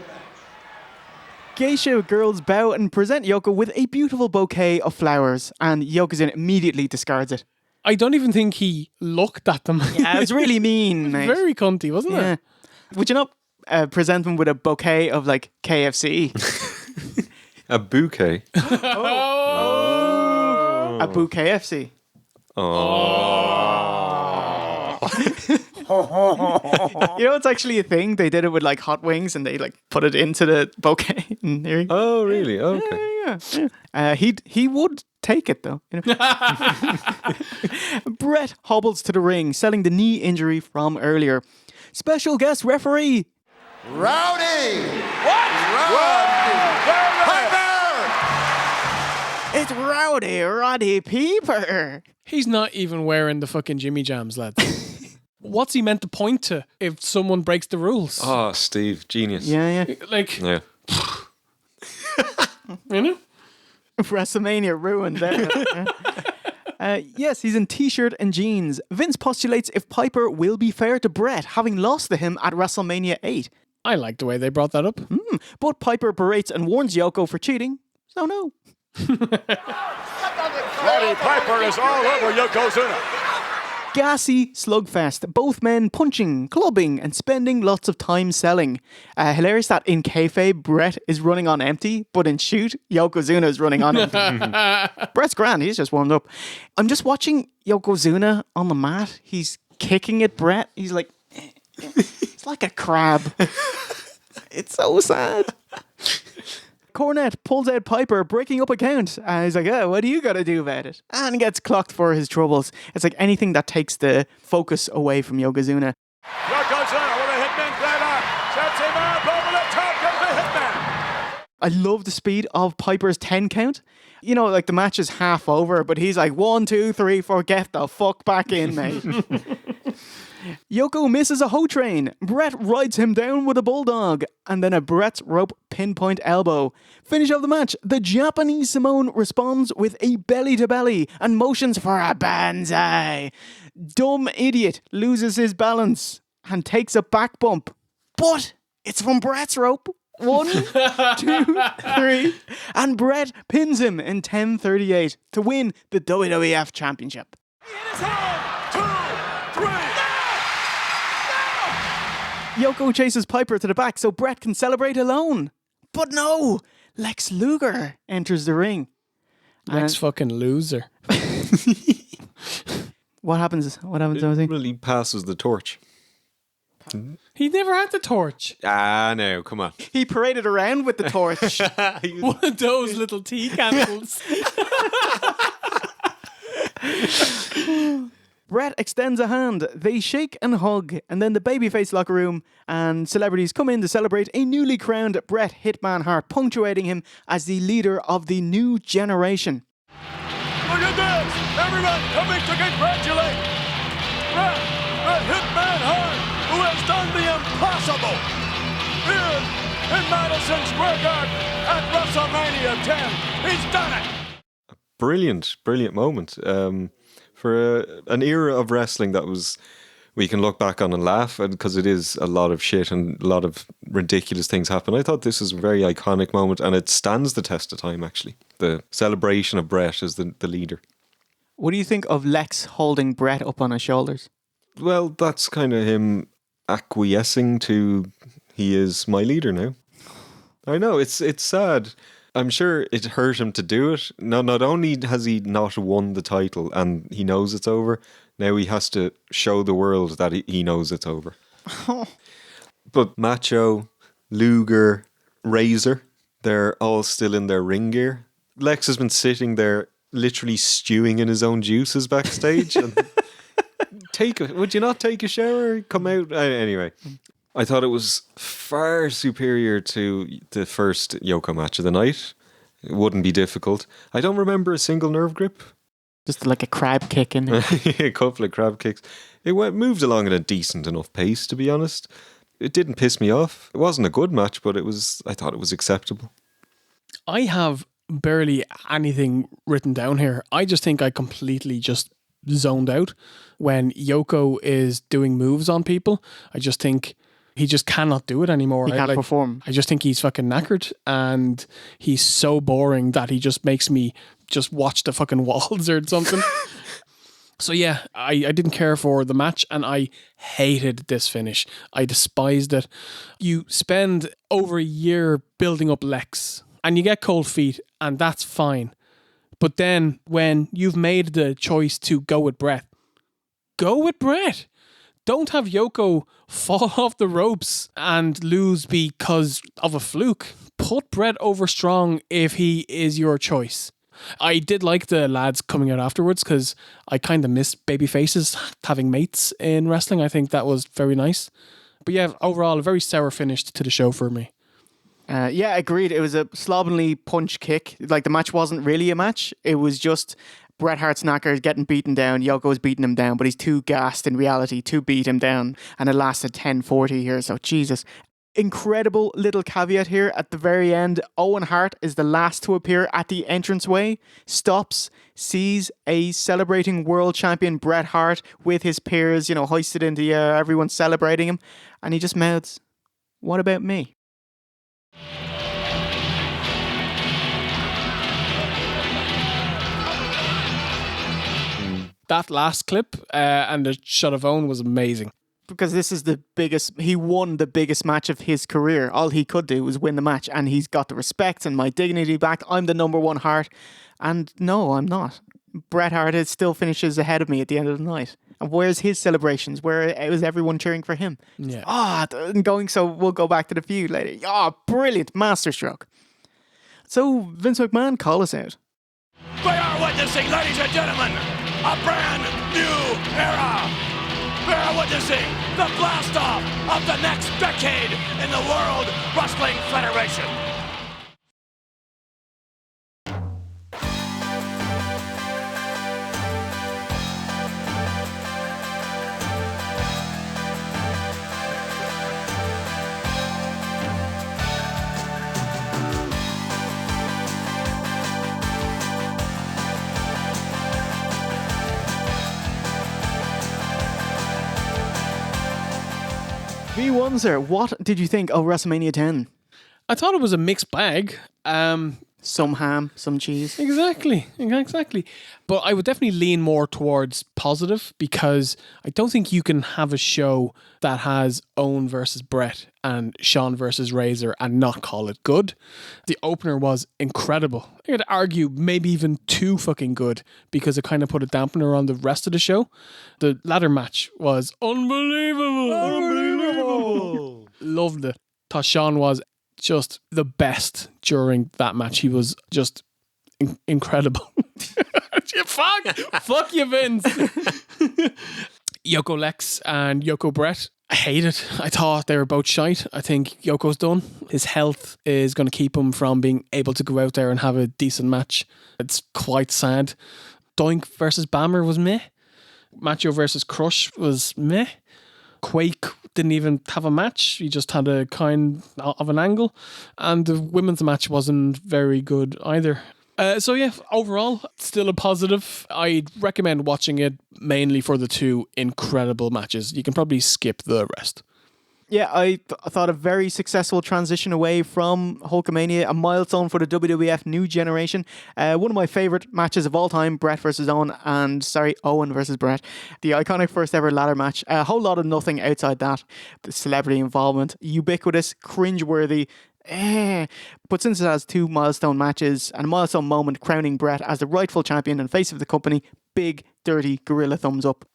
Geisha girls bow and present Yoko with a beautiful bouquet of flowers, and Yokozuna immediately discards it. I don't even think he looked at them. Yeah, it was really mean, mate. Very cunty, wasn't it? Would you not present them with a bouquet of like KFC? A bouquet. A bouquet FC. You know, it's actually a thing. They did it with like hot wings, and they like put it into the bouquet. And there you go. Oh, really? Okay. Yeah. He would take it though. You know? Bret hobbles to the ring, selling the knee injury from earlier. Special guest referee. Rowdy! What? Piper! It's Roddy Piper. He's not even wearing the fucking Jimmy Jams, lads. What's he meant to point to if someone breaks the rules? Oh, Steve, genius. Yeah. Like, Yeah. you know? WrestleMania ruined there. Yes, he's in t-shirt and jeans. Vince postulates if Piper will be fair to Bret, having lost to him at WrestleMania 8. I like the way they brought that up. But Piper berates and warns Yoko for cheating, so no. Roddy Piper is all over Yokozuna. Gassy slugfest. Both men punching, clubbing, and spending lots of time selling. Hilarious that in kayfabe, Bret is running on empty, but in shoot, Yokozuna is running on empty. Bret's grand. He's just warmed up. I'm just watching Yokozuna on the mat. He's kicking at Bret. He's like, it's like a crab. It's so sad. Cornette pulls out Piper, breaking up a count. He's like, oh, what do you got to do about it? And gets clocked for his troubles. It's like anything that takes the focus away from Yokozuna. Yokozuna with a hitman driver. Sets him up over the top. Goes the hitman. I love the speed of Piper's 10 count. You know, like the match is half over, but he's like, 1, 2, 3, 4, get the fuck back in, mate. Yoko misses a hoe train. Bret rides him down with a bulldog. And then a Bret's rope pinpoint elbow. Finish of the match. The Japanese Simone responds with a belly to belly and motions for a banzai. Dumb idiot loses his balance and takes a back bump. But it's from Bret's rope. 1, 2, 3. And Bret pins him in 10:38 to win the WWF Championship. Yoko chases Piper to the back so Bret can celebrate alone. But no! Lex Luger enters the ring. Lex fucking loser. What happens? He passes the torch. He never had the torch. No, come on. He paraded around with the torch. One of those little tea candles. Bret extends a hand. They shake and hug, and then the babyface locker room and celebrities come in to celebrate a newly crowned Bret Hitman Hart, punctuating him as the leader of the new generation. Look at this! Everyone coming to congratulate Bret Hitman Hart, who has done the impossible here in Madison Square Garden at WrestleMania 10. He's done it! Brilliant moment. For an era of wrestling that we can look back on and laugh, because it is a lot of shit and a lot of ridiculous things happen. I thought this was a very iconic moment, and it stands the test of time, actually. The celebration of Bret as the leader. What do you think of Lex holding Bret up on his shoulders? Well, that's kind of him acquiescing to, he is my leader now. I know, it's sad. I'm sure it hurt him to do it. Not only has he not won the title and he knows it's over, now he has to show the world that he knows it's over. But Macho, Luger, Razor, they're all still in their ring gear. Lex has been sitting there literally stewing in his own juices backstage. And would you not take a shower? Come out? Anyway. I thought it was far superior to the first Yoko match of the night. It wouldn't be difficult. I don't remember a single nerve grip. Just like a crab kick in there. A couple of crab kicks. It moved along at a decent enough pace, to be honest. It didn't piss me off. It wasn't a good match, but I thought it was acceptable. I have barely anything written down here. I just think I completely just zoned out. When Yoko is doing moves on people, I just think he just cannot do it anymore. He can't perform. I just think he's fucking knackered, and he's so boring that he just makes me just watch the fucking walls or something. So yeah, I didn't care for the match, and I hated this finish. I despised it. You spend over a year building up Lex, and you get cold feet, and that's fine. But then when you've made the choice to go with Bret, go with Bret. Don't have Yoko fall off the ropes and lose because of a fluke. Put Bret over strong if he is your choice. I did like the lads coming out afterwards because I kind of miss baby faces having mates in wrestling. I think that was very nice. But yeah, overall, a very sour finish to the show for me. Yeah, agreed. It was a slovenly punch kick. Like, the match wasn't really a match. It was just Bret Hart's knacker getting beaten down. Yoko's beating him down, but he's too gassed in reality to beat him down. And it lasted 10:40 here, so Jesus. Incredible little caveat here at the very end. Owen Hart is the last to appear at the entranceway, stops, sees a celebrating world champion Bret Hart with his peers, hoisted in the air, everyone's celebrating him, and he just mouths, "What about me?" That last clip and the shot of Owen was amazing. Because this is he won the biggest match of his career. All he could do was win the match, and he's got the respect and my dignity back. I'm the number one Hart. And no, I'm not. Bret Hart still finishes ahead of me at the end of the night. And where's his celebrations? Where was everyone cheering for him? Yeah. So we'll go back to the feud later. Brilliant. Masterstroke. So, Vince McMahon, call us out. We are witnessing, ladies and gentlemen, a brand new era. We are witnessing the blast-off of the next decade in the World Wrestling Federation. V1, sir, what did you think of WrestleMania 10? I thought it was a mixed bag. Some ham, some cheese. Exactly. But I would definitely lean more towards positive, because I don't think you can have a show that has Owen versus Bret and Shawn versus Razor and not call it good. The opener was incredible. I could argue maybe even too fucking good, because it kind of put a dampener on the rest of the show. The ladder match was unbelievable. Loved it. Thought Shawn was just the best during that match. He was just incredible. Fuck you, Vince. Yoko Lex and Yoko Bret, I hate it. I thought they were both shite. I think Yoko's done. His health is going to keep him from being able to go out there and have a decent match. It's quite sad. Doink versus Bammer was meh. Macho versus Crush was meh. Quake didn't even have a match. He just had a kind of an angle. And the women's match wasn't very good either. So yeah, overall, still a positive. I'd recommend watching it mainly for the two incredible matches. You can probably skip the rest. Yeah, I thought a very successful transition away from Hulkamania, a milestone for the WWF new generation. One of my favourite matches of all time, Owen versus Bret. The iconic first ever ladder match. A whole lot of nothing outside that. The celebrity involvement, ubiquitous, cringeworthy. But since it has two milestone matches and a milestone moment crowning Bret as the rightful champion and face of the company, big, dirty gorilla thumbs up.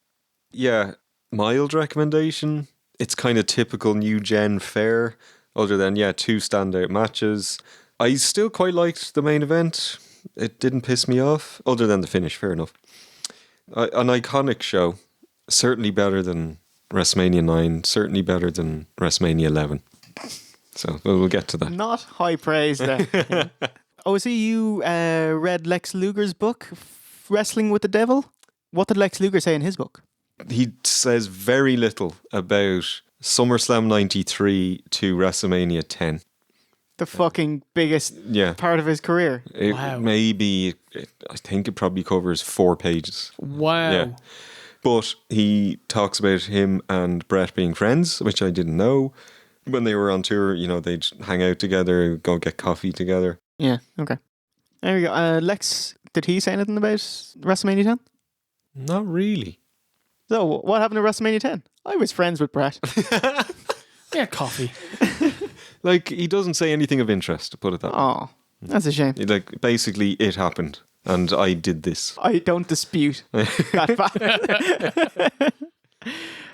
Yeah, mild recommendation. It's kind of typical new gen fare, other than, two standout matches. I still quite liked the main event. It didn't piss me off, other than the finish, fair enough. An iconic show. Certainly better than WrestleMania 9, certainly better than WrestleMania 11. So we'll get to that. Not high praise there. I see you read Lex Luger's book, Wrestling with the Devil. What did Lex Luger say in his book? He says very little about SummerSlam 93 to WrestleMania 10. the fucking biggest part of his career. I think it probably covers 4 pages. Wow. Yeah. But he talks about him and Bret being friends, which I didn't know. When they were on tour, they'd hang out together, go get coffee together. Yeah, okay. There we go. Lex, did he say anything about WrestleMania 10? Not really. So, what happened to WrestleMania 10? I was friends with Bret. Yeah, coffee. He doesn't say anything of interest, to put it that way. Oh, that's a shame. Basically, it happened, and I did this. I don't dispute that fact.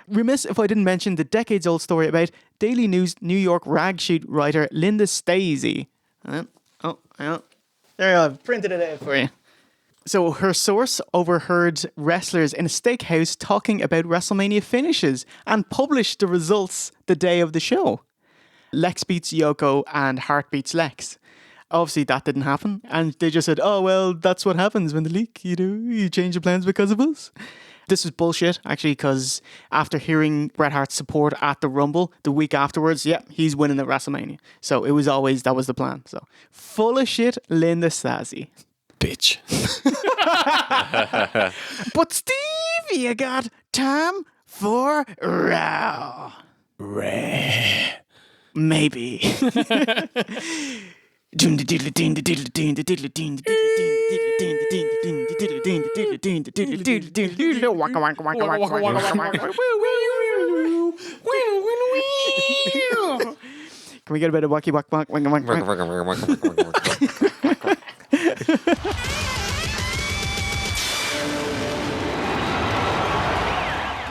Remiss if I didn't mention the decades-old story about Daily News New York rag sheet writer Linda Stacey. There you go. I've printed it out for you. So her source overheard wrestlers in a steakhouse talking about WrestleMania finishes and published the results the day of the show. Lex beats Yoko and Hart beats Lex. Obviously that didn't happen, and they just said, oh well, that's what happens when the leak, you change the plans because of us. This was bullshit, actually, because after hearing Bret Hart's support at the Rumble, the week afterwards, he's winning at WrestleMania. So it was always, that was the plan. So full of shit, Linda Stacey. Bitch. But Steve, you got time for Raw. Maybe. Can we get a bit of wacky wack wack wack wack wack?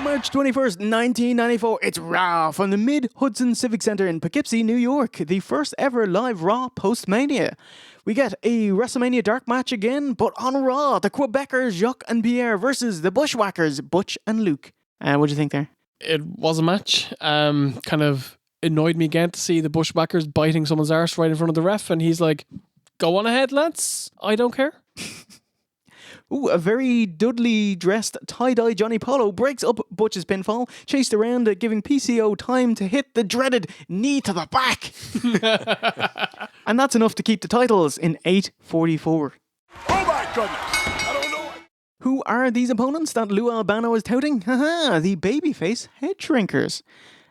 March 21st, 1994, it's Raw from the Mid-Hudson Civic Center in Poughkeepsie, New York, the first ever live Raw post-Mania. We get a WrestleMania dark match again, but on Raw, the Quebecers, Jacques and Pierre versus the Bushwhackers, Butch and Luke. What do you think there? It was a match. Kind of annoyed me again to see the Bushwhackers biting someone's arse right in front of the ref, and he's like, go on ahead, lads. I don't care. Ooh, a very Dudley dressed tie-dye Johnny Polo breaks up Butch's pinfall, chased around, giving PCO time to hit the dreaded knee to the back. And that's enough to keep the titles in 8:44. Oh my goodness! I don't know. Who are these opponents that Lou Albano is touting? Haha, the babyface head shrinkers.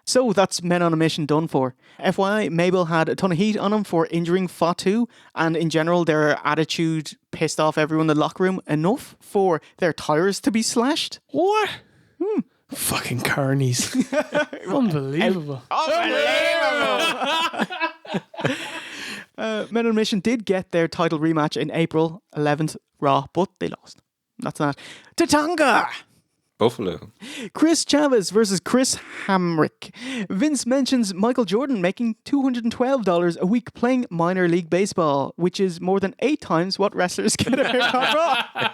So that's Men on a Mission done for. FYI, Mabel had a ton of heat on him for injuring Fatu, and in general their attitude pissed off everyone in the locker room enough for their tires to be slashed. What? Fucking carnies. Unbelievable. Men on a Mission did get their title rematch in April 11th Raw, but they lost. That's that. Tatanka! Buffalo. Chris Chavez versus Chris Hamrick. Vince mentions Michael Jordan making $212 a week playing minor league baseball, which is more than 8 times what wrestlers get on Raw.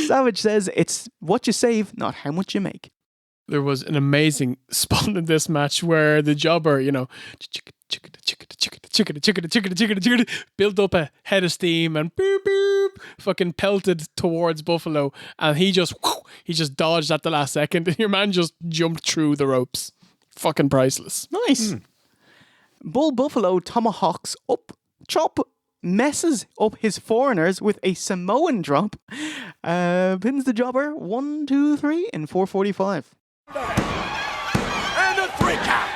Savage says it's what you save, not how much you make. There was an amazing spot in this match where the jobber, built up a head of steam and boop boop fucking pelted towards Buffalo, and he just dodged at the last second, and your man just jumped through the ropes. Fucking priceless. Nice. Bull Buffalo tomahawks up, chop, messes up his foreigners with a Samoan drop, pins the jobber 1, 2, 3 in 4:45. And a 3 count.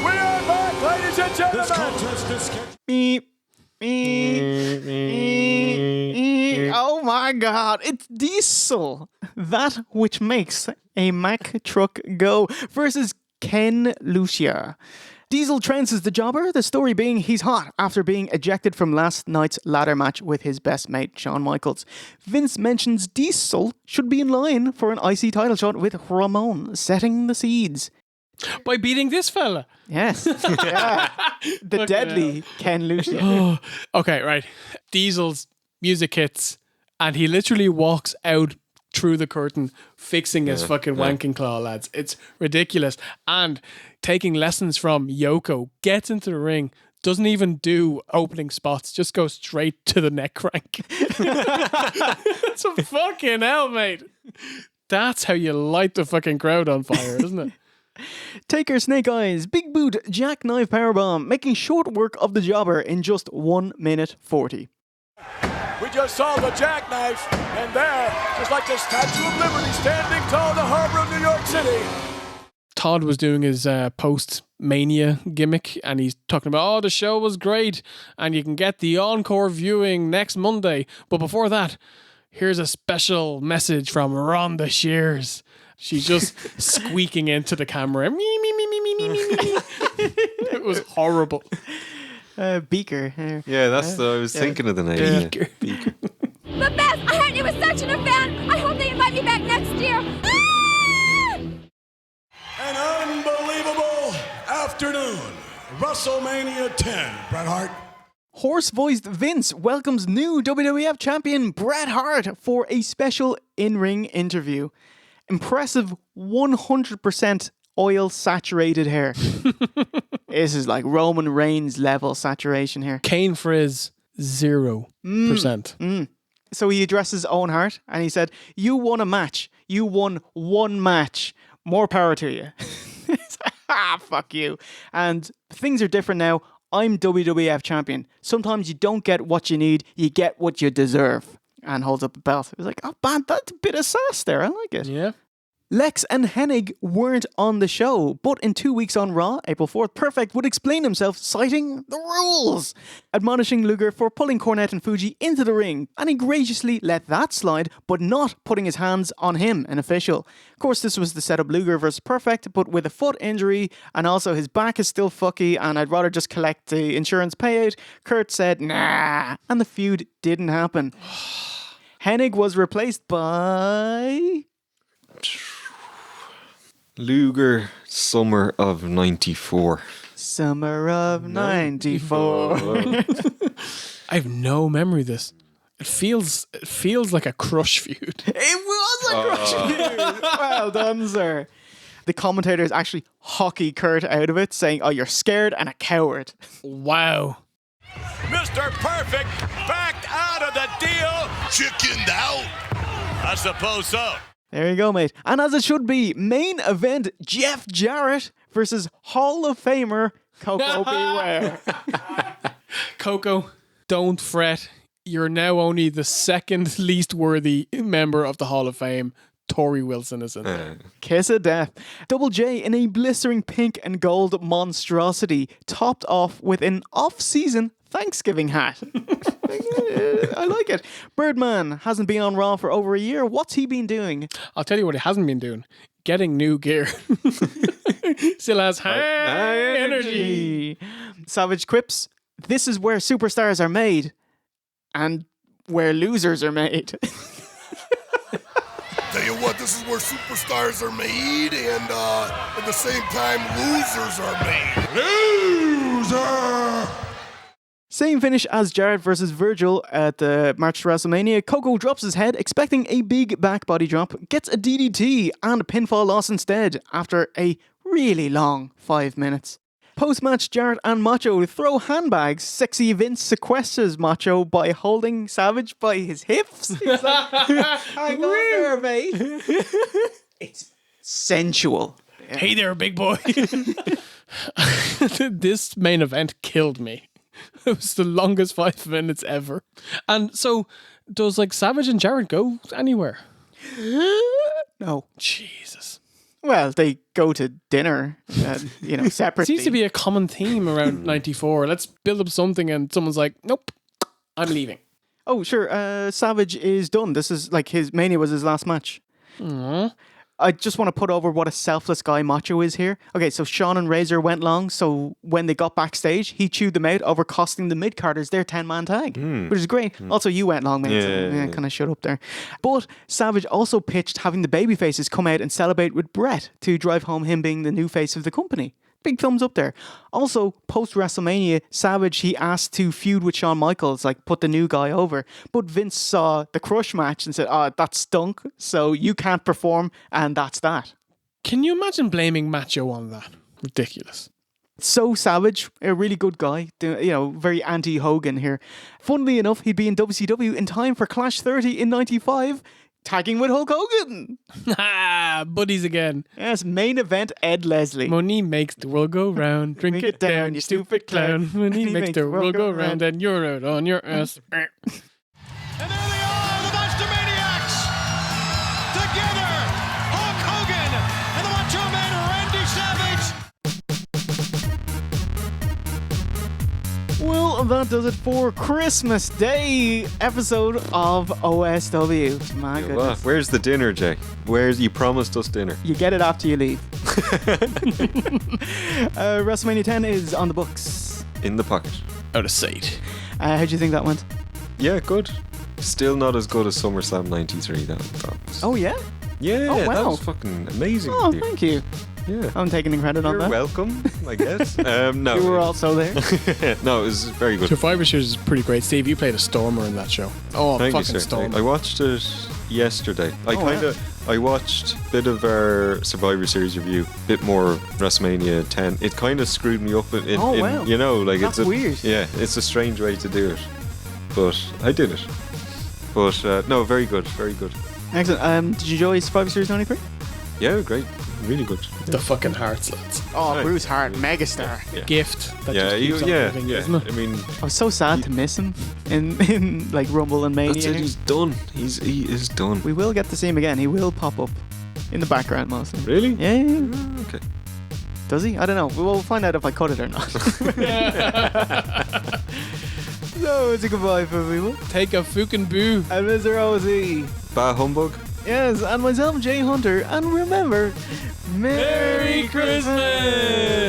We are back, ladies and gentlemen. This contest is Beep. Oh my god, it's Diesel, that which makes a Mack truck go, versus Ken Lucia. Diesel trounces the jobber, the story being he's hot after being ejected from last night's ladder match with his best mate, Shawn Michaels. Vince mentions Diesel should be in line for an IC title shot with Ramon, setting the seeds. By beating this fella? Yes. Yeah. The deadly Ken Lucia. Okay, right. Diesel's music hits, and he literally walks out through the curtain fixing his fucking wanking claw, lads. It's ridiculous. And taking lessons from Yoko, gets into the ring, doesn't even do opening spots, just goes straight to the neck crank. That's a fucking hell, mate. That's how you light the fucking crowd on fire, isn't it? Taker Snake Eyes, Big Boot, Jackknife Powerbomb, making short work of the jobber in just 1 minute 40. We just saw the jackknife, and there, just like the Statue of Liberty standing tall in the harbor of New York City. Todd was doing his post-Mania gimmick, and he's talking about, the show was great, and you can get the encore viewing next Monday. But before that, here's a special message from Rhonda Shears. She's just squeaking into the camera. Me, me, me, me, me, me, me, me. It was horrible. Beaker. Yeah, that's I was thinking of the name. Beaker. Beaker. The best! I heard you were such a fan! I hope they invite me back next year! An unbelievable afternoon. WrestleMania 10, Bret Hart. Hoarse-voiced Vince welcomes new WWF champion Bret Hart for a special in-ring interview. Impressive 100% oil-saturated hair. This is like Roman Reigns level saturation here. Kane Frizz, 0%. So he addresses Owen Hart and he said, "You won a match. You won one match. More power to you." Fuck you. And things are different now. I'm WWF champion. Sometimes you don't get what you need, you get what you deserve. And holds up the belt. It was like, oh man, that's a bit of sass there. I like it. Yeah. Lex and Hennig weren't on the show, but in 2 weeks on Raw, April 4th, Perfect would explain himself, citing the rules, admonishing Luger for pulling Cornette and Fuji into the ring, and he graciously let that slide, but not putting his hands on him, an official. Of course, this was to set up Luger versus Perfect, but with a foot injury, and also his back is still fucky, and I'd rather just collect the insurance payout. Kurt said, nah, and the feud didn't happen. Hennig was replaced by... Luger, summer of 94. Summer of 94. I have no memory of this. It feels like a Crush feud. It was a Crush feud. Well done, sir. The commentators actually hockey Kurt out of it, saying, "Oh, you're scared and a coward." Wow. Mr. Perfect backed out of the deal. Chickened out. I suppose so. There you go, mate. And as it should be, main event, Jeff Jarrett versus Hall of Famer Coco Beware. Coco, don't fret. You're now only the second least worthy member of the Hall of Fame. Tori Wilson is in there. Kiss of death. Double J in a blistering pink and gold monstrosity, topped off with an off-season Thanksgiving hat. I like it. Birdman hasn't been on Raw for over a year. What's he been doing? I'll tell you what he hasn't been doing. Getting new gear. Still has high energy. Savage quips, "This is where superstars are made and where losers are made." Tell you what, this is where superstars are made and at the same time losers are made. Loser! Same finish as Jarrett versus Virgil at the March to WrestleMania. Coco drops his head, expecting a big back body drop, gets a DDT and a pinfall loss instead after a really long 5 minutes. Post-match, Jarrett and Macho throw handbags. Sexy Vince sequesters Macho by holding Savage by his hips. He's like, hang on there, mate. It's sensual. Hey there, big boy. This main event killed me. It was the longest 5 minutes ever. And so, does like Savage and Jarrett go anywhere? No. Jesus. Well, they go to dinner, separately. Seems to be a common theme around 94. Let's build up something and someone's like, nope, I'm leaving. Oh, sure. Savage is done. This is like his Mania was his last match. Aww. I just want to put over what a selfless guy Macho is here. Okay, so Shawn and Razor went long, so when they got backstage, he chewed them out over costing the mid-carders their 10-man tag, which is great. Also, you went long, mate, so kind of shut up there. But Savage also pitched having the babyfaces come out and celebrate with Bret to drive home him being the new face of the company. Big thumbs up there. Also, post-WrestleMania, Savage, he asked to feud with Shawn Michaels, like put the new guy over. But Vince saw the Crush match and said, that stunk, so you can't perform, and that's that. Can you imagine blaming Macho on that? Ridiculous. So Savage, a really good guy, very anti-Hogan here. Funnily enough, he'd be in WCW in time for Clash 30 in 95. tagging with Hulk Hogan. Buddies again. Yes, main event Ed Leslie. Money makes the world go round. Drink it down, you stupid clown. Money makes the world go round, and you're out on your ass. And there they are, the Monster Maniacs! Together, Hulk Hogan and the Macho Man Randy Savage! Well, that does it for Christmas Day episode of OSW. My Yeah, goodness. where's the dinner, Jay? You promised us dinner. You get it after you leave. WrestleMania 10 is on the books. In the pocket. Out of sight. How do you think that went? Yeah, good. Still not as good as SummerSlam 93. That was. Oh, yeah? Yeah, Oh, wow. that was fucking amazing. Oh, dude. thank you. Yeah. I'm taking the credit on You're that. welcome, I guess. No. You were also there. No, it was very good. Survivor Series is pretty great. Steve, you played a Stormer in that show. Oh, Thank you, fucking sir. Stormer. I watched it yesterday. I watched a bit of our Survivor Series review, bit more WrestleMania 10. It kind of screwed me up in wow. you know, like That's it's weird. Yeah, it's a strange way to do it, but I did it. But no, very good, very good. Excellent. Did you enjoy Survivor Series 93? Yeah, great, really good. The fucking Hearts, lads. Oh, Nice. Bruce Hart, megastar. Yeah. Gift. That Yeah, just keeps on giving, yeah. isn't it? I mean, I was so sad to miss him in like Rumble and Mania. that's it. He's done. He is done. We will get to see him again. He will pop up in the background mostly. Really? Yeah. Okay. Does he? I don't know. We'll find out if I cut it or not. So it's a goodbye for people. Take a fucking boo. And Mr. OZ. Bah humbug. Yes, and myself, Jay Hunter. And remember, Merry Christmas!